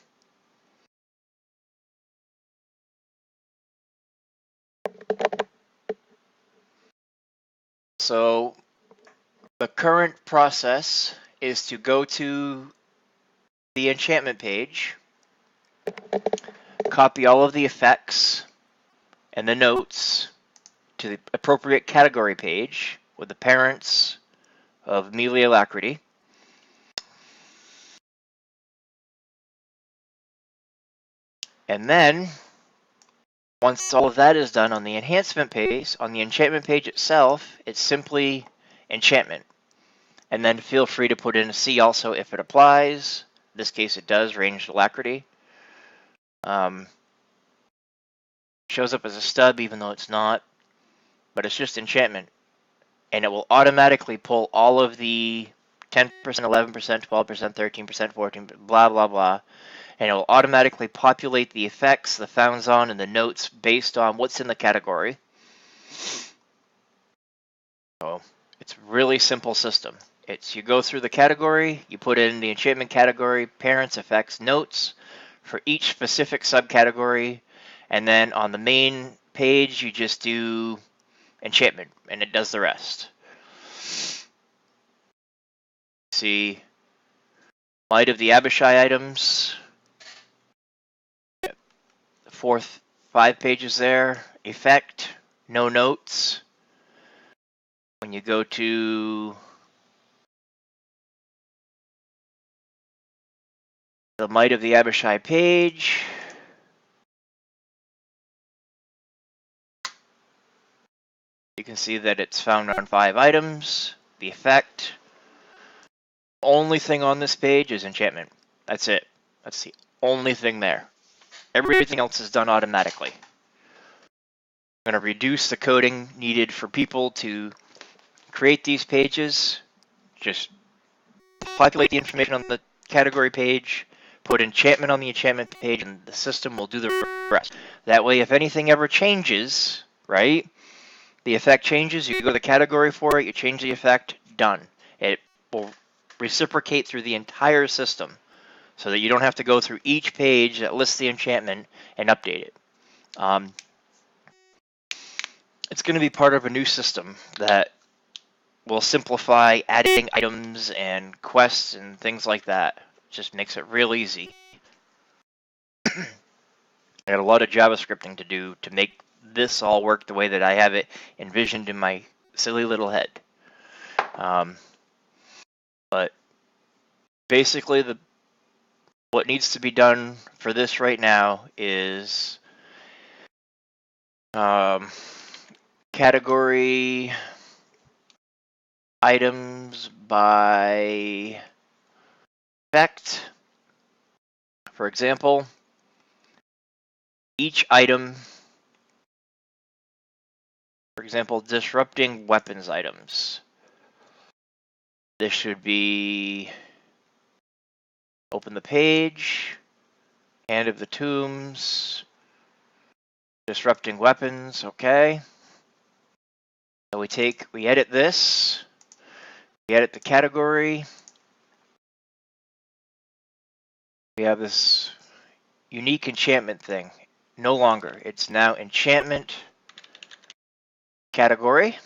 So the current process is to go to the enchantment page, copy all of the effects and the notes to the appropriate category page with the parents of melee alacrity. And then, once all of that is done on the enhancement page, on the enchantment page itself, it's simply enchantment. And then feel free to put in a C also if it applies. In this case it does, ranged alacrity. Shows up as a stub even though it's not, but it's just enchantment. And it will automatically pull all of the 10%, 11%, 12%, 13%, 14%, blah, blah, blah. And it will automatically populate the effects, the founds on, and the notes based on what's in the category. So it's a really simple system. It's you go through the category, you put in the enchantment category, parents, effects, notes for each specific subcategory, and then on the main page you just do enchantment, and it does the rest. See, Might of the Abishai items, the fourth 5 pages there, effect, no notes. When you go to the Might of the Abishai page, you can see that it's found on 5 items. The effect, only thing on this page is enchantment. That's it. That's the only thing there. Everything else is done automatically. I'm going to reduce the coding needed for people to create these pages. Just populate the information on the category page, put enchantment on the enchantment page, and the system will do the rest. That way, if anything ever changes, right, the effect changes, you go to the category for it, you change the effect, done. It will reciprocate through the entire system so that you don't have to go through each page that lists the enchantment and update it. It's going to be part of a new system that will simplify adding items and quests and things like that. Just makes it real easy. I got a lot of JavaScripting to do to make this all work the way that I have it envisioned in my silly little head. But basically, what needs to be done for this right now is category items by effect. For example, each item, for example, disrupting weapons items. This should be open the page, Hand of the Tombs, disrupting weapons, okay. So we edit this, we edit the category. We have this unique enchantment thing. No longer. It's now enchantment category.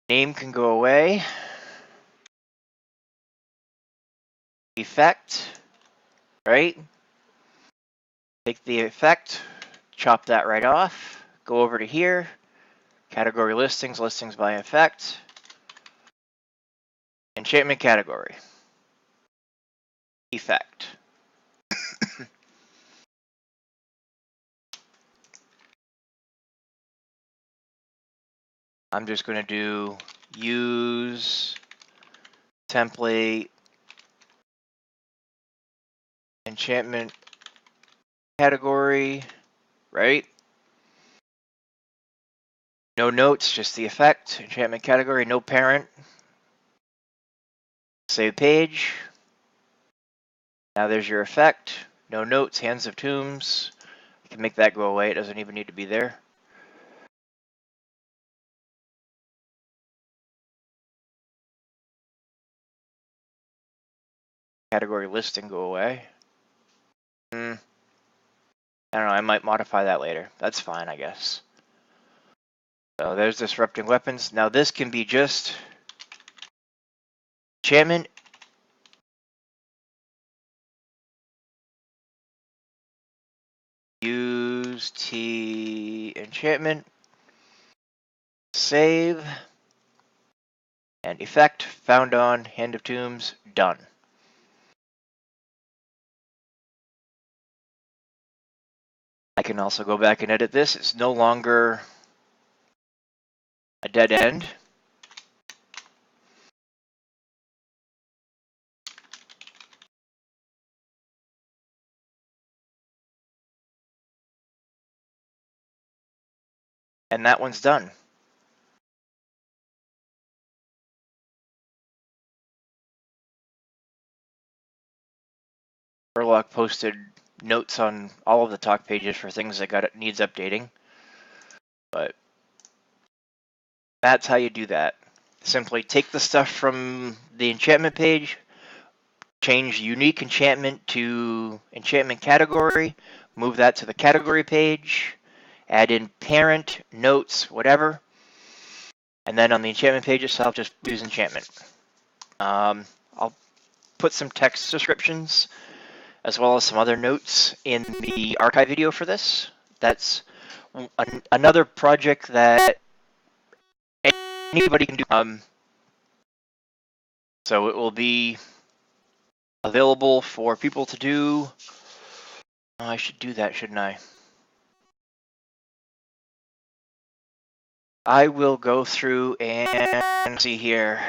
Name can go away. effect, right? Take the effect, chop that right off, go over to here, category listings, listings by effect, enchantment category, effect. I'm just going to do use template enchantment category, right? No notes, just the effect, enchantment category, no parent. Save page. Now there's your effect. No notes, Hands of Tombs. You can make that go away. It doesn't even need to be there. Category listing go away. I don't know, I might modify that later. That's fine, I guess. So there's disrupting weapons. Now this can be just enchantment. Use T enchantment. Save. And effect found on Hand of Tombs. Done. I can also go back and edit this. It's no longer a dead end. And that one's done. Burlock posted notes on all of the talk pages for things that needs updating. But that's how you do that. Simply take the stuff from the enchantment page, change unique enchantment to enchantment category, move that to the category page, add in parent, notes, whatever, and then on the enchantment page itself, just use enchantment. I'll put some text descriptions as well as some other notes in the archive video for this. That's another project that anybody can do. So it will be available for people to do. Oh, I should do that, shouldn't I? I will go through and see here.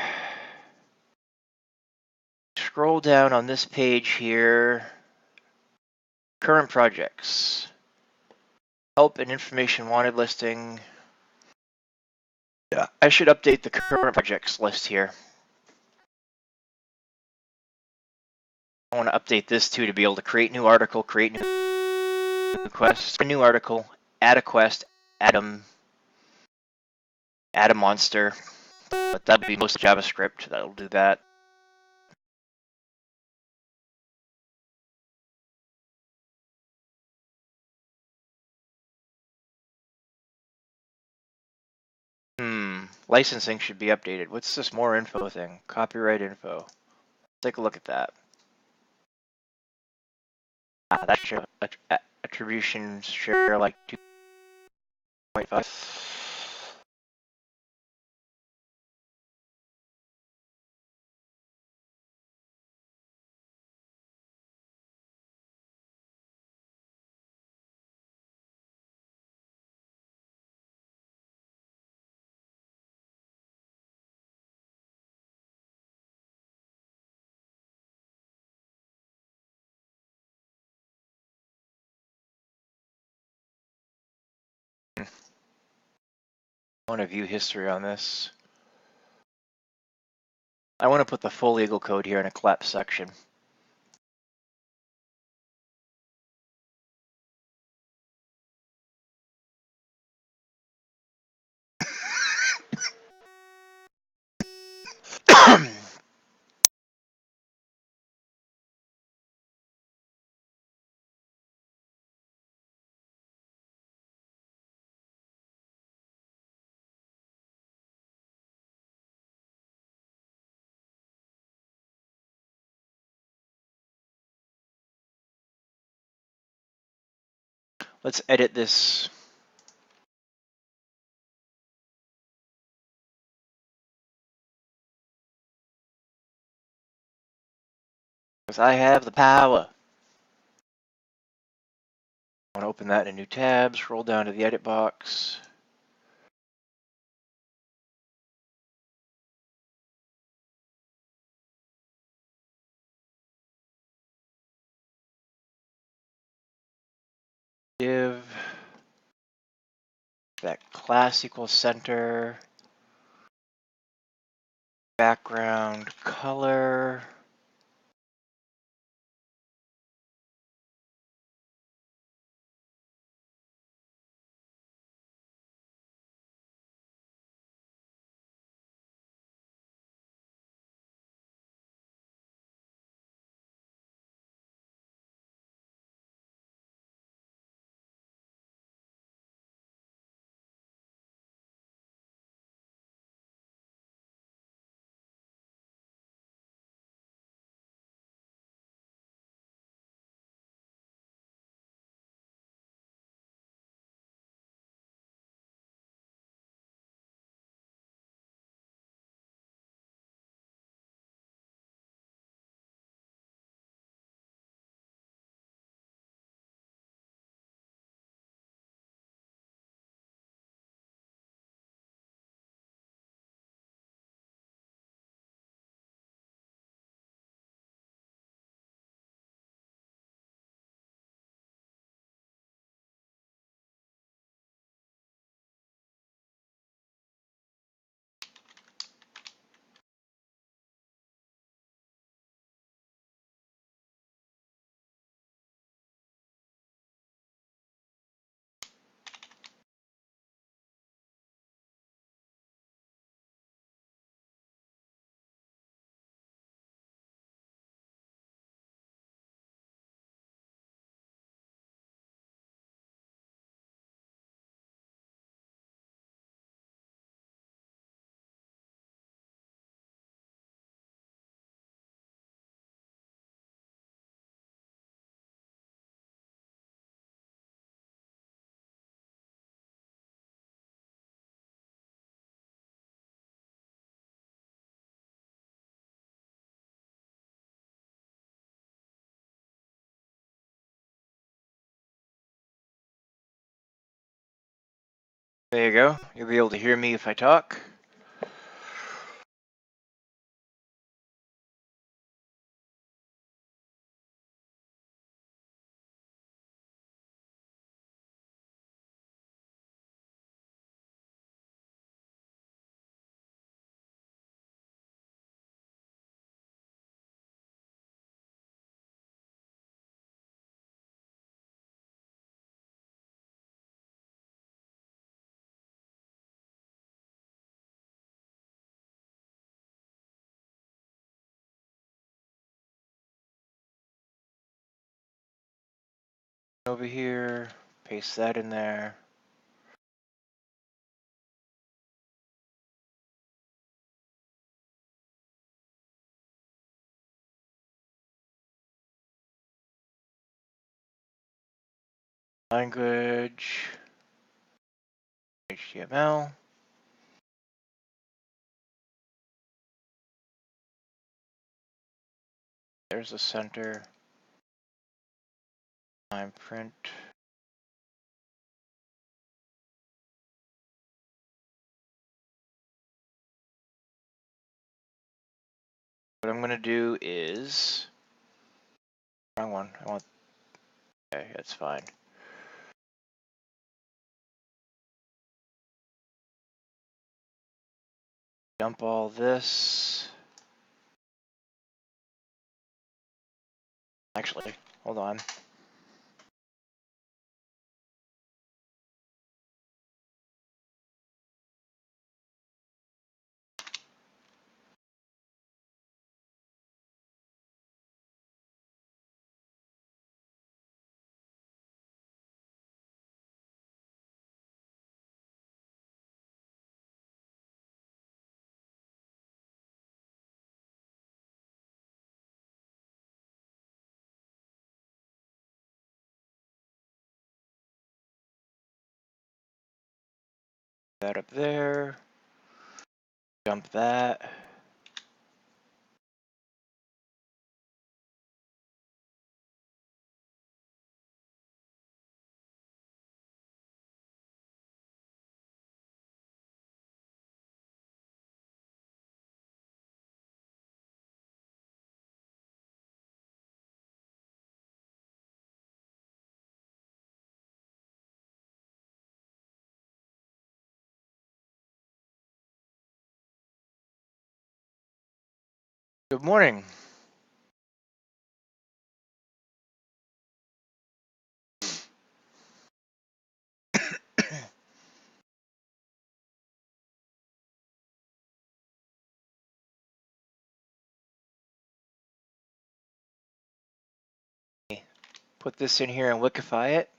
Scroll down on this page here. Current projects. Help and information wanted listing. Yeah, I should update the current projects list here. I want to update this too to be able to create new article, create new quest, a new article, add a quest, add a monster. But that'll be most JavaScript that'll do that. Licensing should be updated. What's this more info thing? Copyright info. Take a look at that. That should attribution share like 2.5. I want to view history on this. I want to put the full legal code here in a collapse section. Let's edit this. Because I have the power. I want to open that in a new tab, scroll down to the edit box. Give that class equals center, background color. There you go. You'll be able to hear me if I talk. Over here, paste that in there. Language, HTML. There's the center. Time print. What I'm going to do is, wrong one. I want, okay, that's fine. Dump all this. Actually, hold on. That up there. Dump that. Good morning. Put this in here and Wikify it.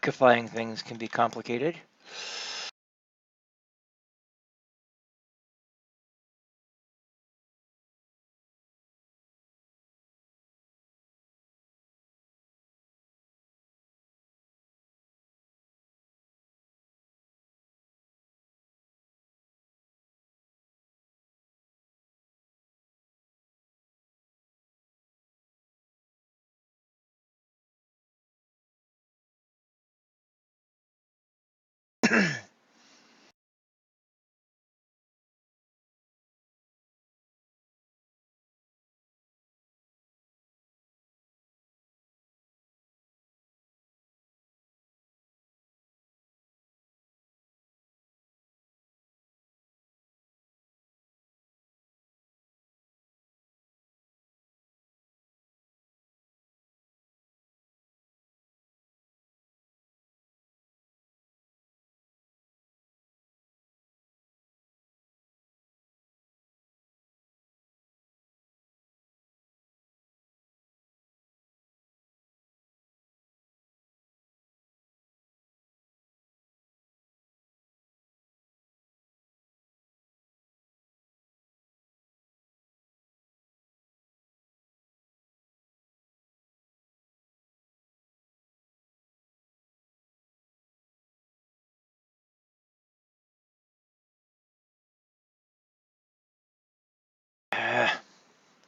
Wikifying things can be complicated.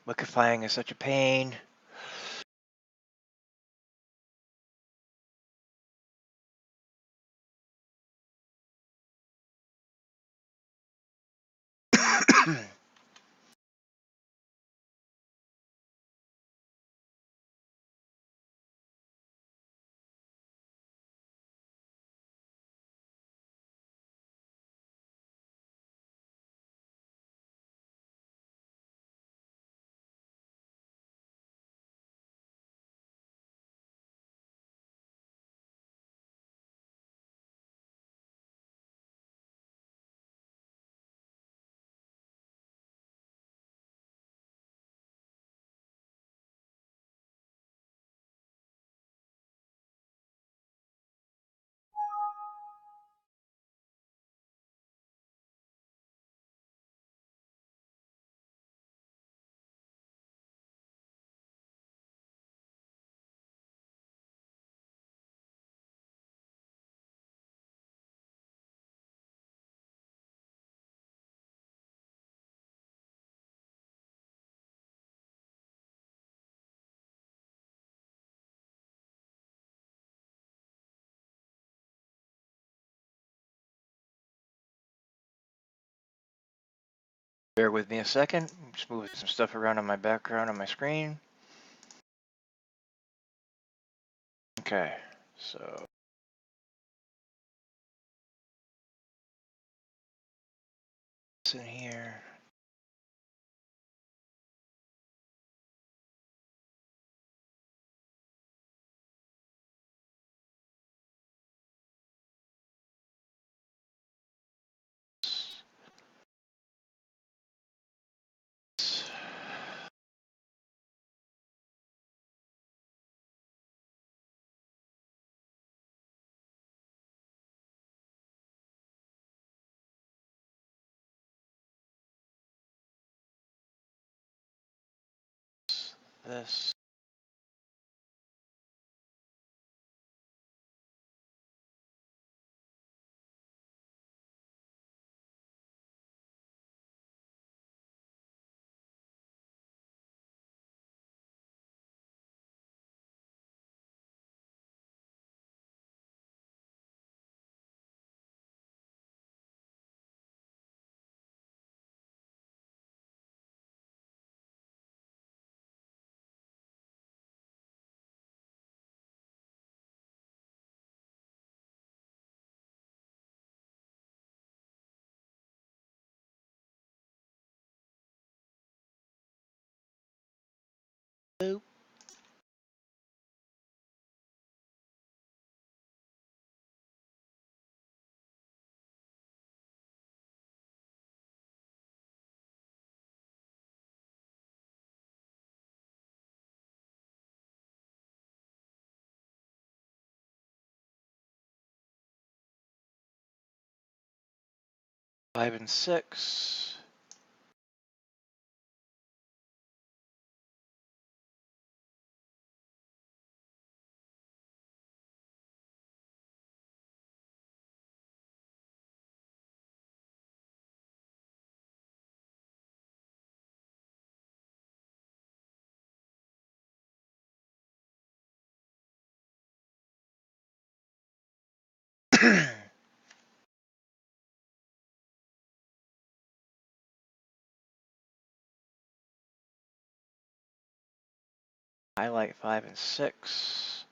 Wikifying is such a pain. Bear with me a second. I'm just moving some stuff around on my background on my screen. Okay, so this in here. This. Boop. Five and six. Highlight five and six.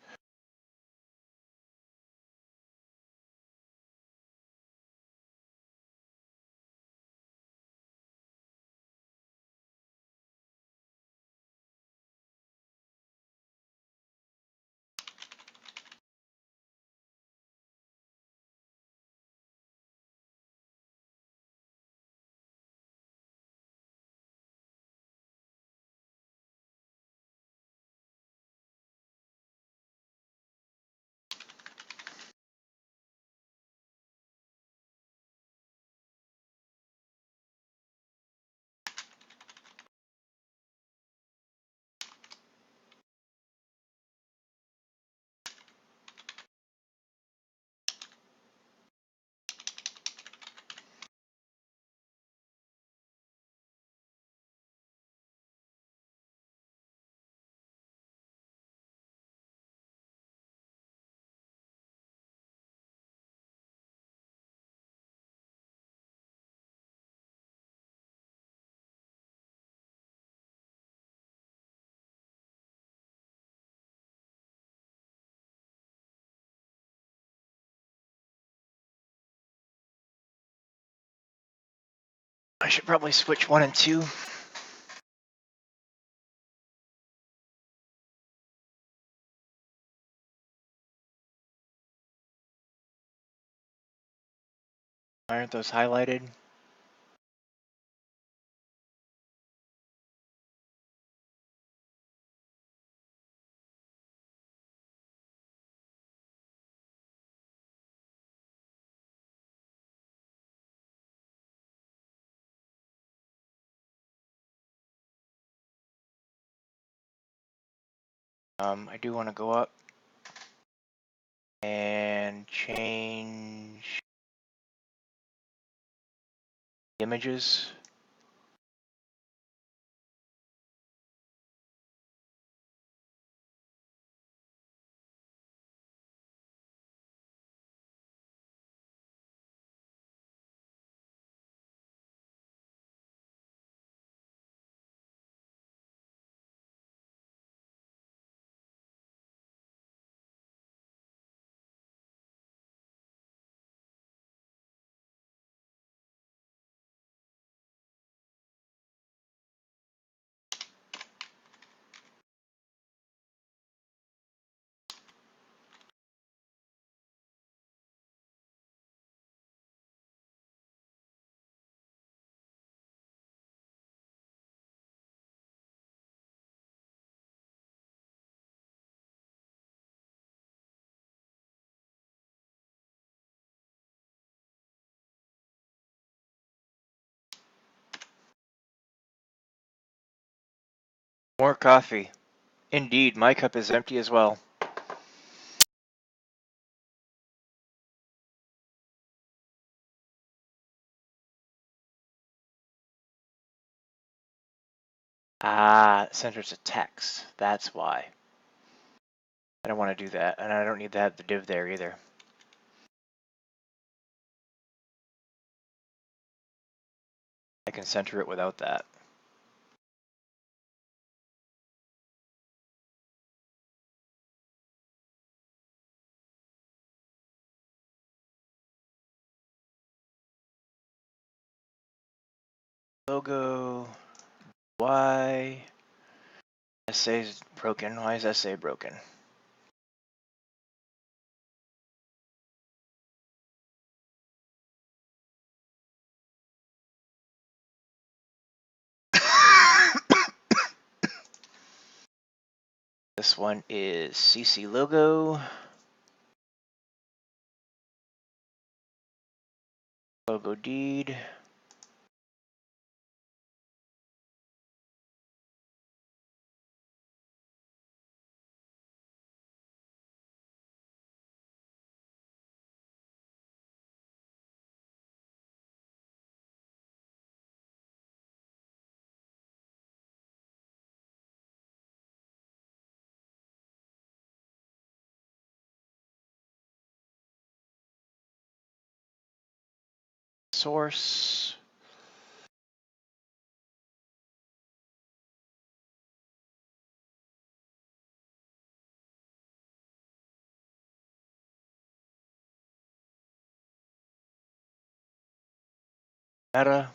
I should probably switch one and two. Why aren't those highlighted? I do want to go up and change images. More coffee. Indeed, my cup is empty as well. Ah, it centers a text. That's why. I don't want to do that, and I don't need to have the div there either. I can center it without that. Logo. Why? SA is broken. Why is SA broken? This one is CC logo. Logo deed. Source. Meta.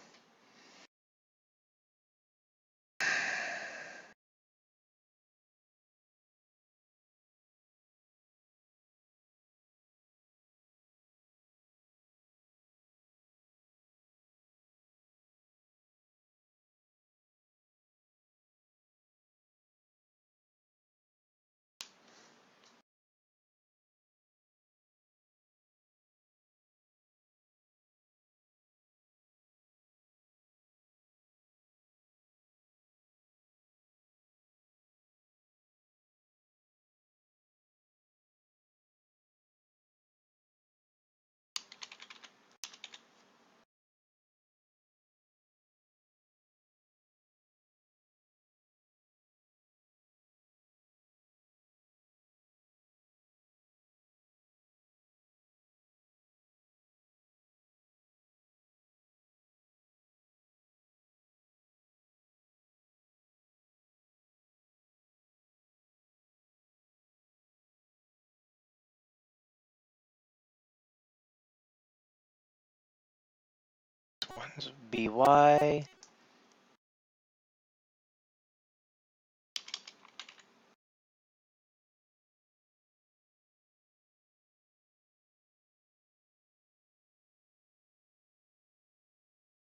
This one's BY.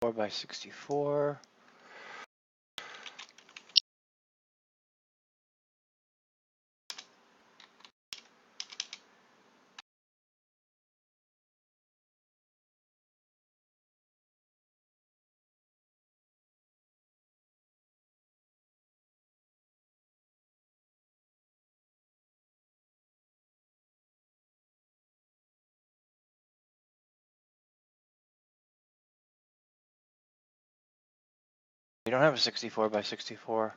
4x64. We don't have a 64x64.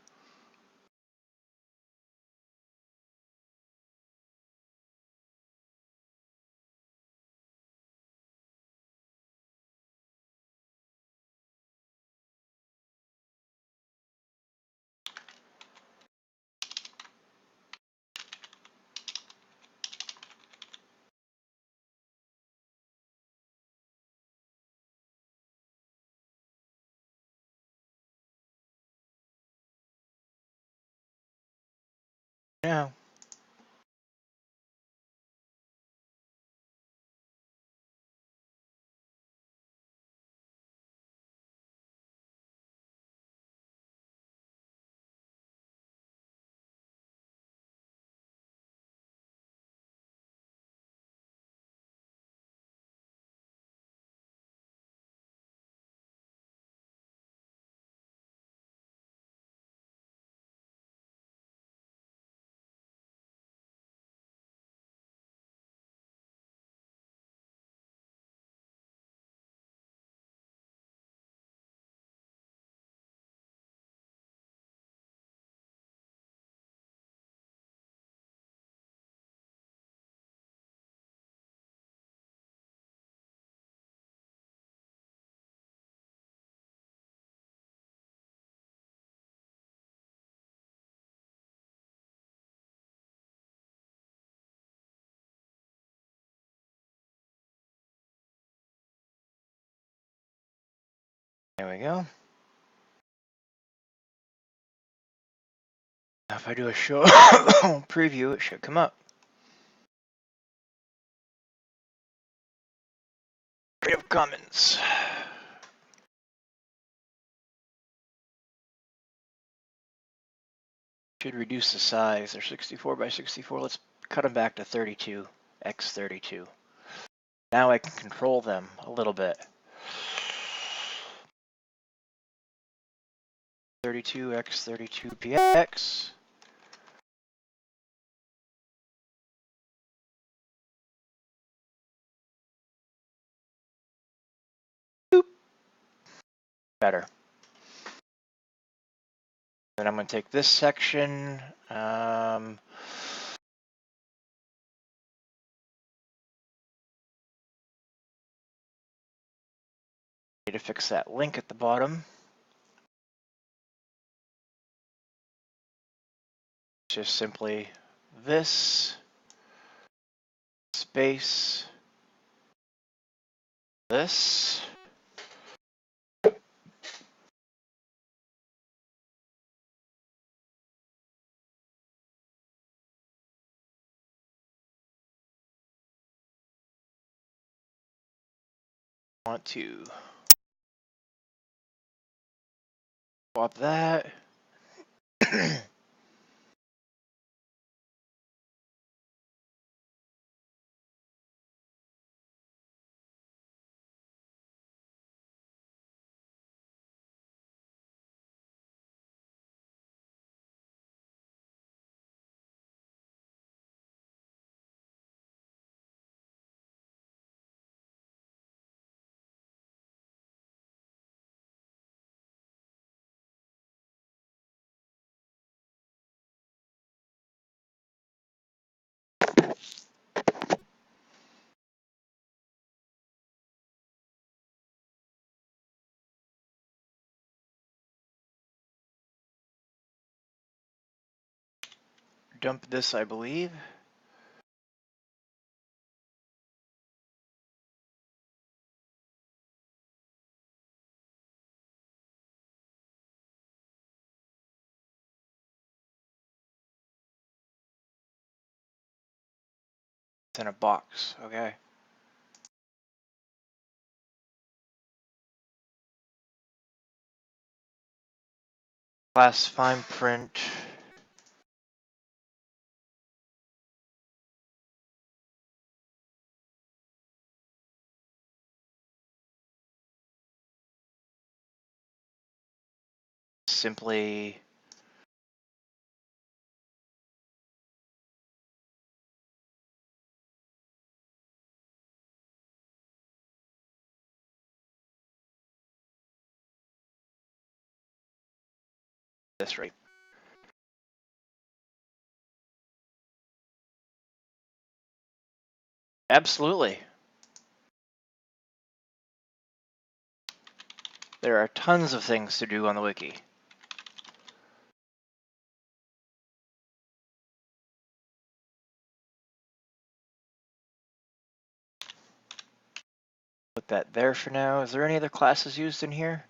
There we go. Now if I do a show preview, it should come up. Creative Commons. Should reduce the size. They're 64 by 64. Let's cut them back to 32 x 32. Now I can control them a little bit. 32 x 32 px. Boop. Better. Then I'm going to take this section. Need to fix that link at the bottom. Just simply this space this. Want to swap that. Dump this, I believe. It's in a box, okay. Class fine print. Simply this right. Absolutely. There are tons of things to do on the wiki. Put that there for now. Is there any other classes used in here?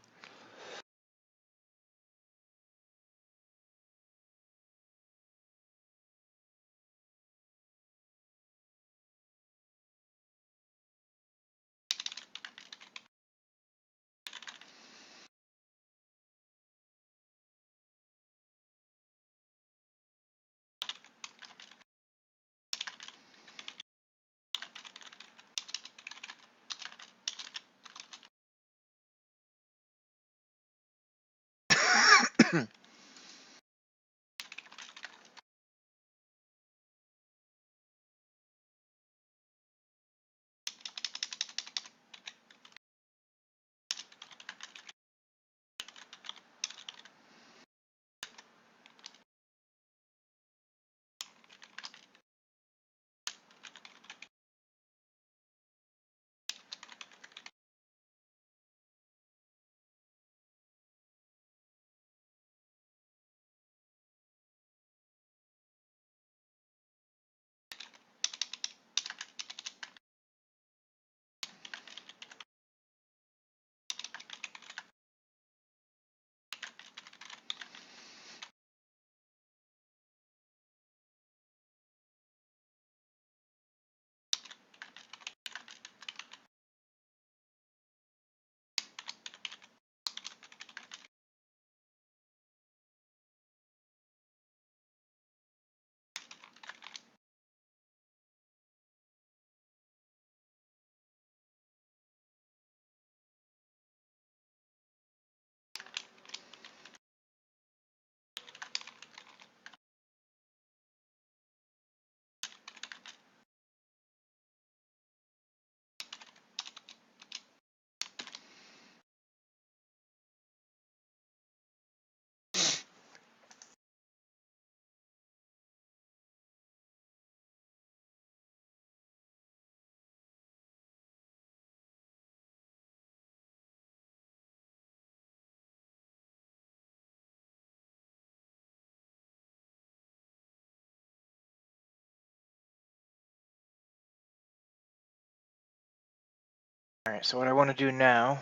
All right, so what I want to do now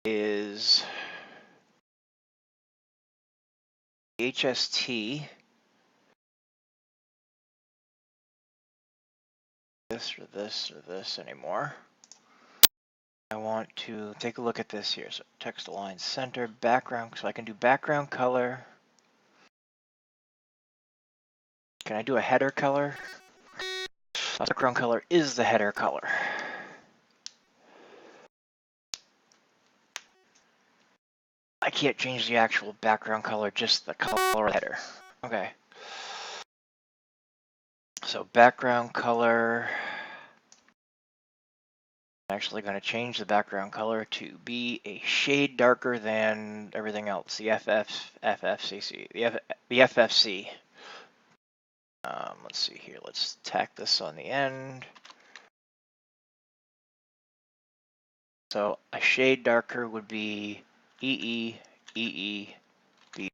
is HST, this or this or this anymore. I want to take a look at this here. So text align center, background, so I can do background color. Can I do a header color? Background color is the header color. I can't change the actual background color, just the color header. Okay. So background color, I'm actually going to change the background color to be a shade darker than everything else, the FFCC, the FFC. Let's see here, let's tack this on the end. So a shade darker would be EE, EE, B.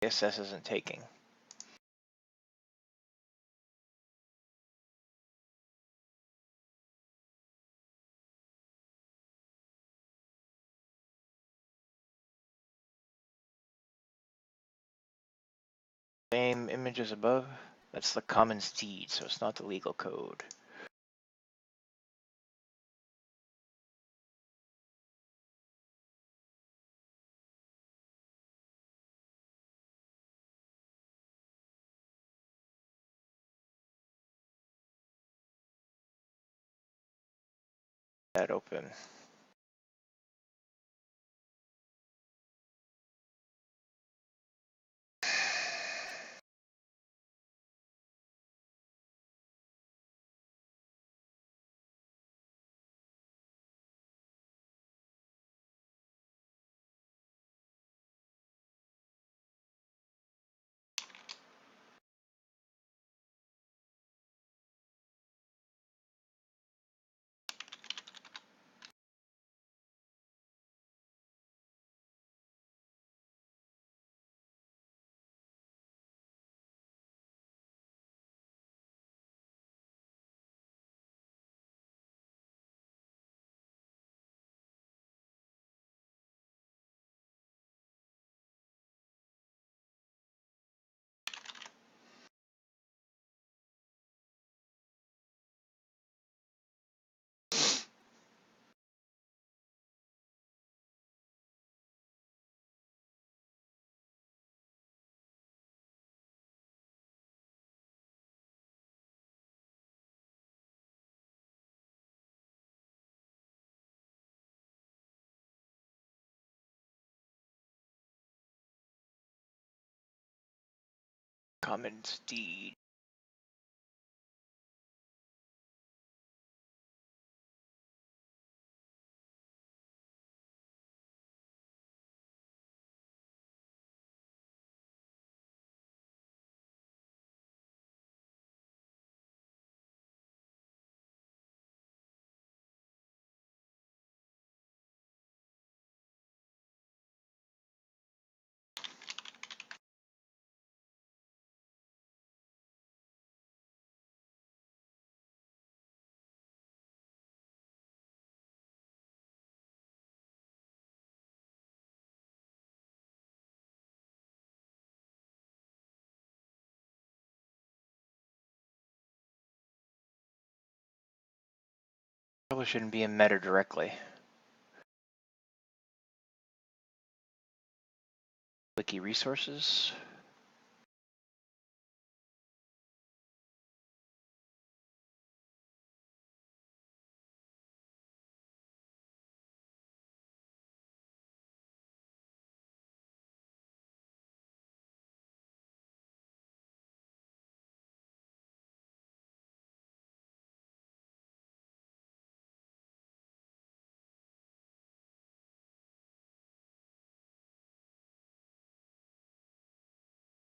CSS isn't taking. Same image as above. That's the commons deed, so it's not the legal code. That open. Commons deed. Probably shouldn't be in meta directly. Wiki resources.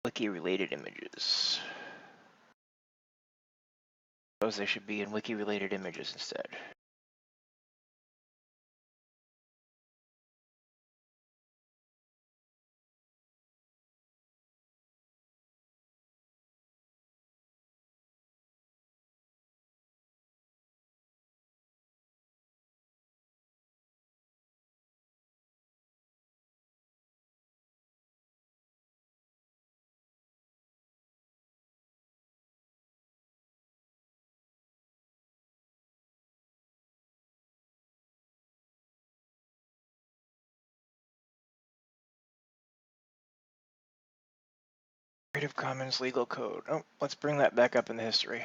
Wiki related images. Suppose they should be in wiki-related images instead. Creative Commons legal code. Oh, let's bring that back up in the history.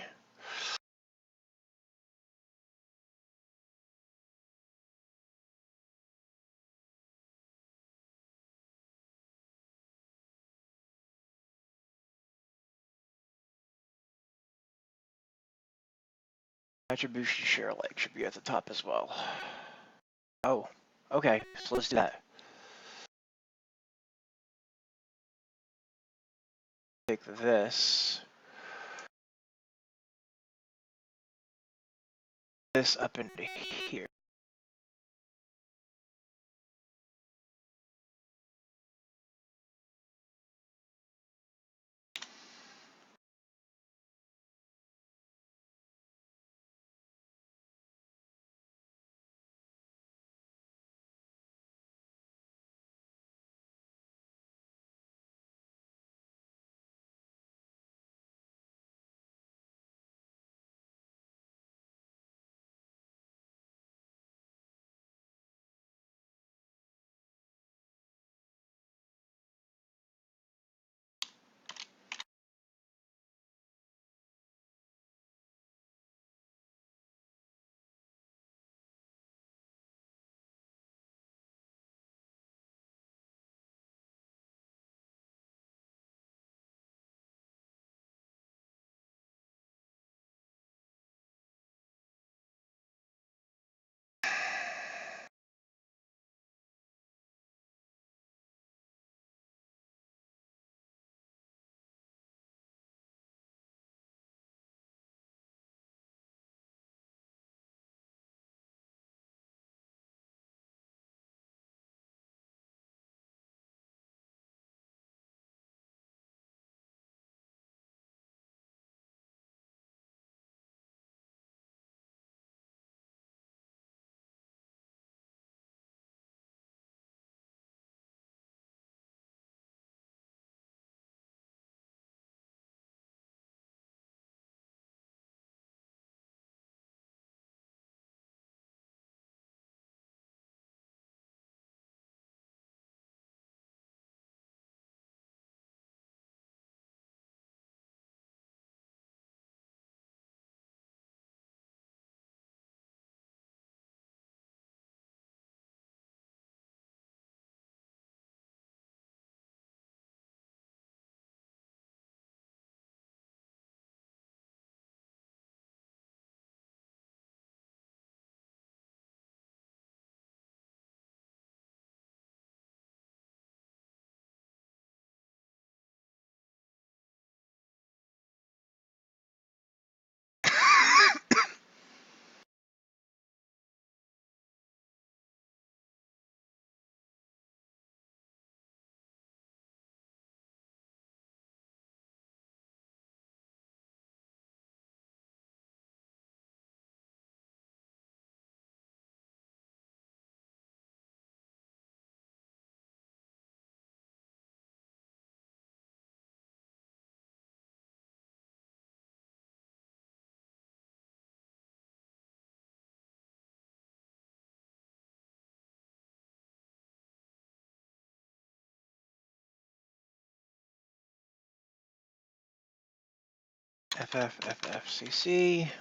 Attribution share alike should be at the top as well. Oh, okay, so let's do that. Take this up into here. FFFFCC.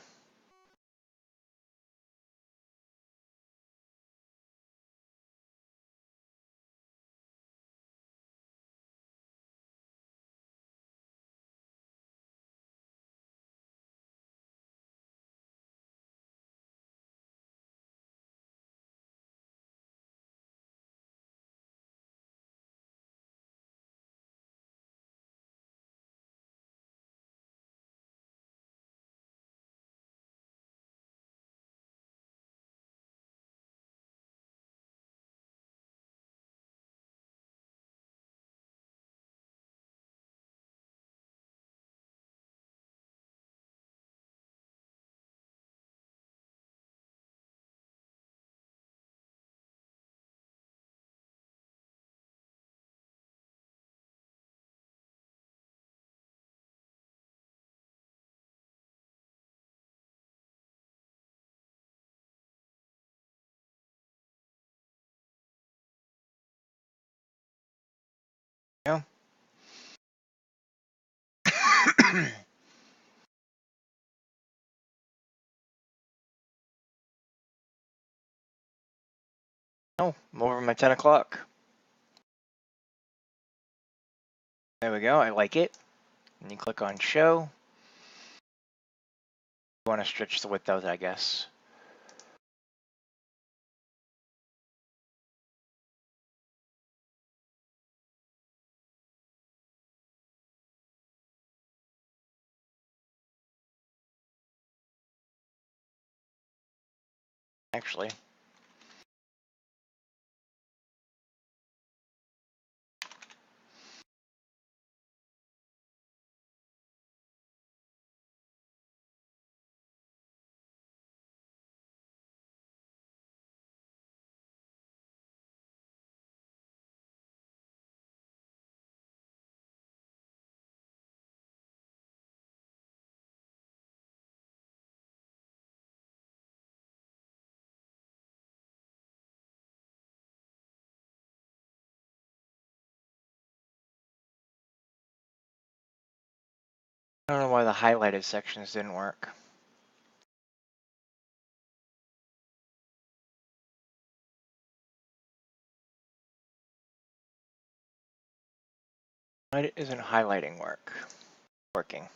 Yeah. Oh, I'm over my 10 o'clock. There we go. I like it. And you click on show. You want to stretch the width out, I guess. Actually. I don't know why the highlighted sections didn't work. Why isn't highlighting working?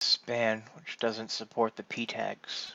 Span, which doesn't support the p tags.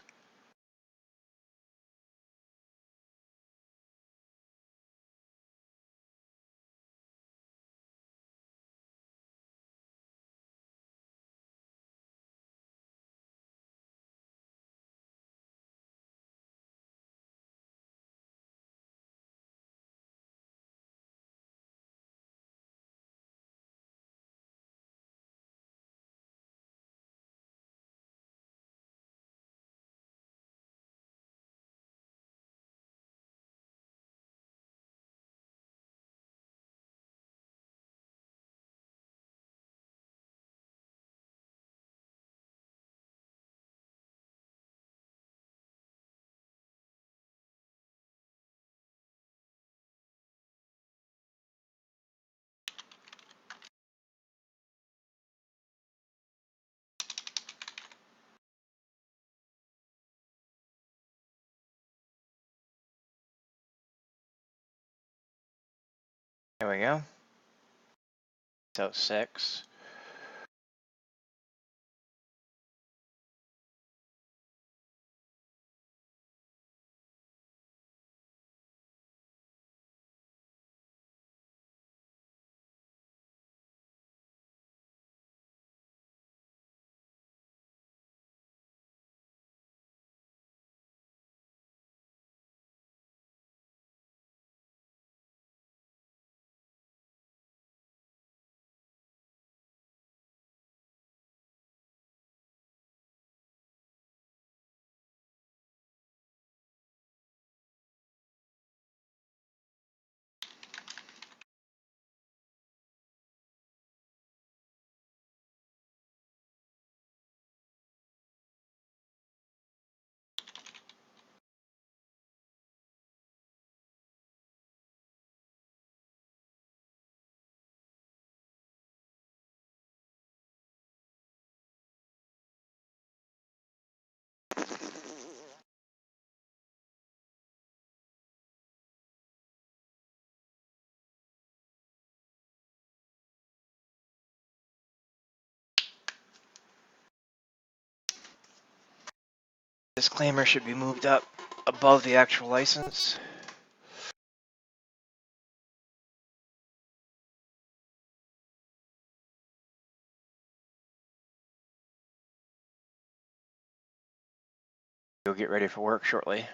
There we go. So 6. Disclaimer should be moved up above the actual license. Go get ready for work shortly.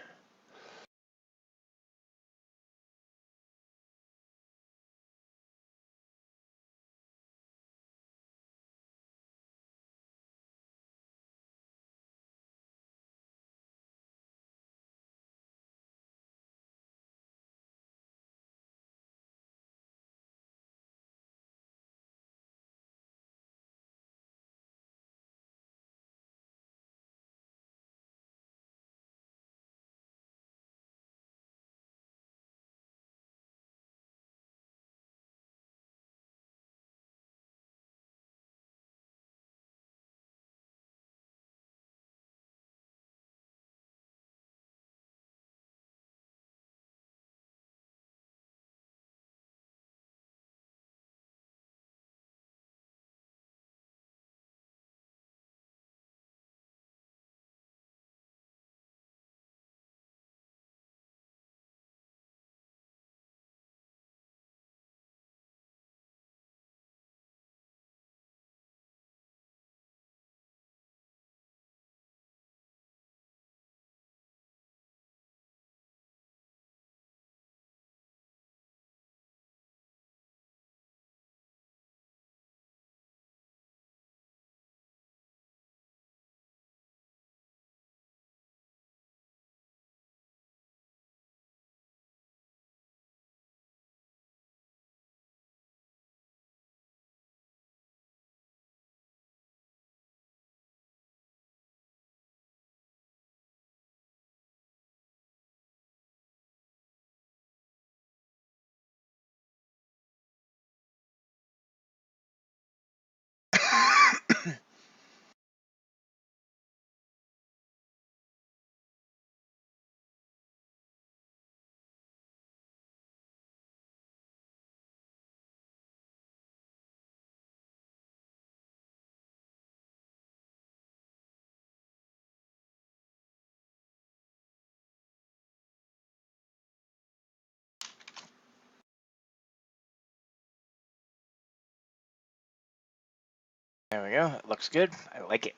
There we go. It looks good. I like it.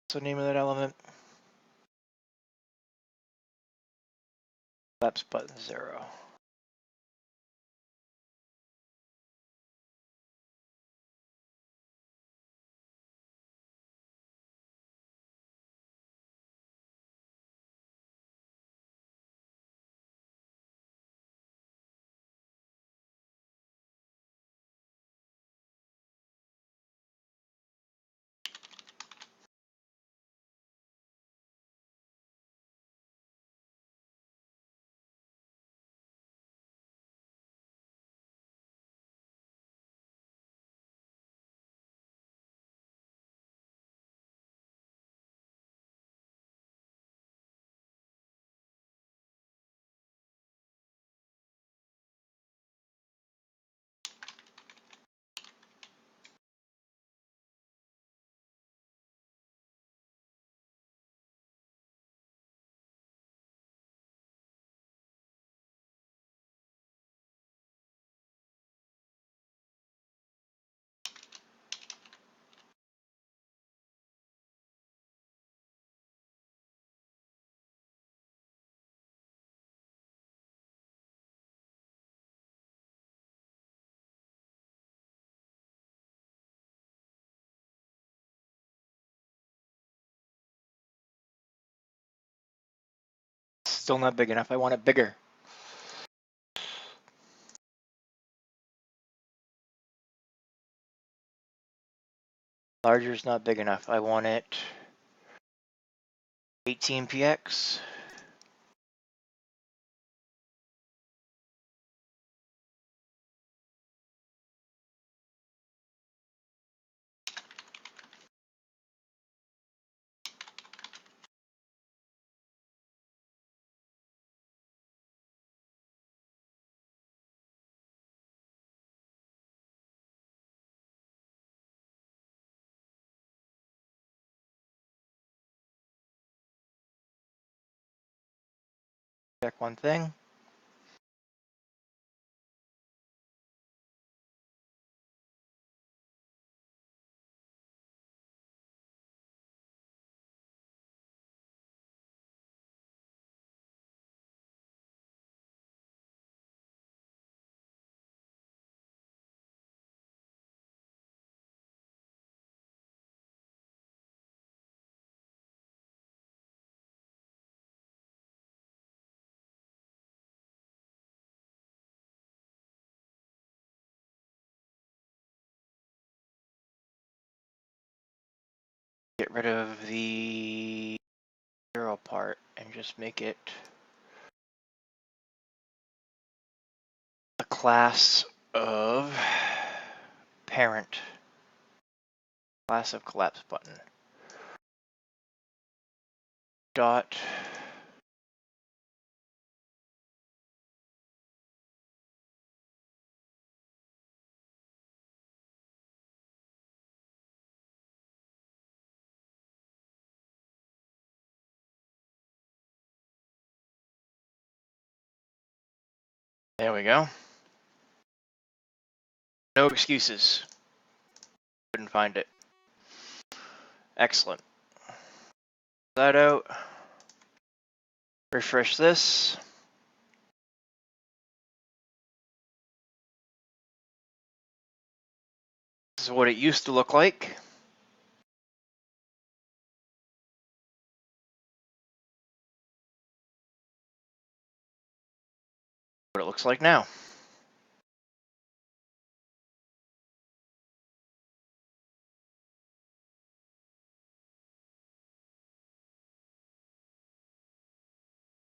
What's the name of that element? Collapse button 0. Still not big enough. I want it bigger. Larger is not big enough. I want it 18px. Check one thing. Get rid of the 0 part and just make it a class of parent. Class of collapse button. Dot. There we go. No excuses. Couldn't find it. Excellent. That out. Refresh this. This is what it used to look like. What it looks like now.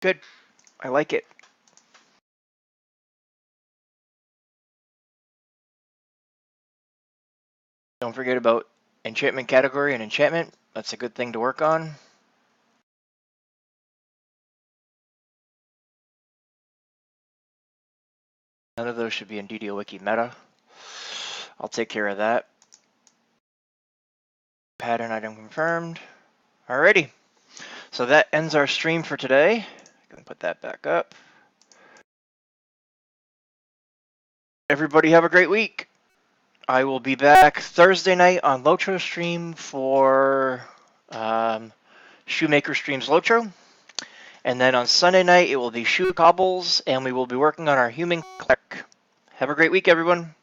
Good. I like it. Don't forget about enchantment category and enchantment. That's a good thing to work on. None of those should be in DDOwiki meta. I'll take care of that. Pattern item confirmed. Alrighty. So that ends our stream for today. I'm gonna put that back up. Everybody have a great week. I will be back Thursday night on Lotro stream for ShoeMaker streams Lotro. And then on Sunday night, it will be Shoe Cobbles, and we will be working on our human cleric. Have a great week, everyone.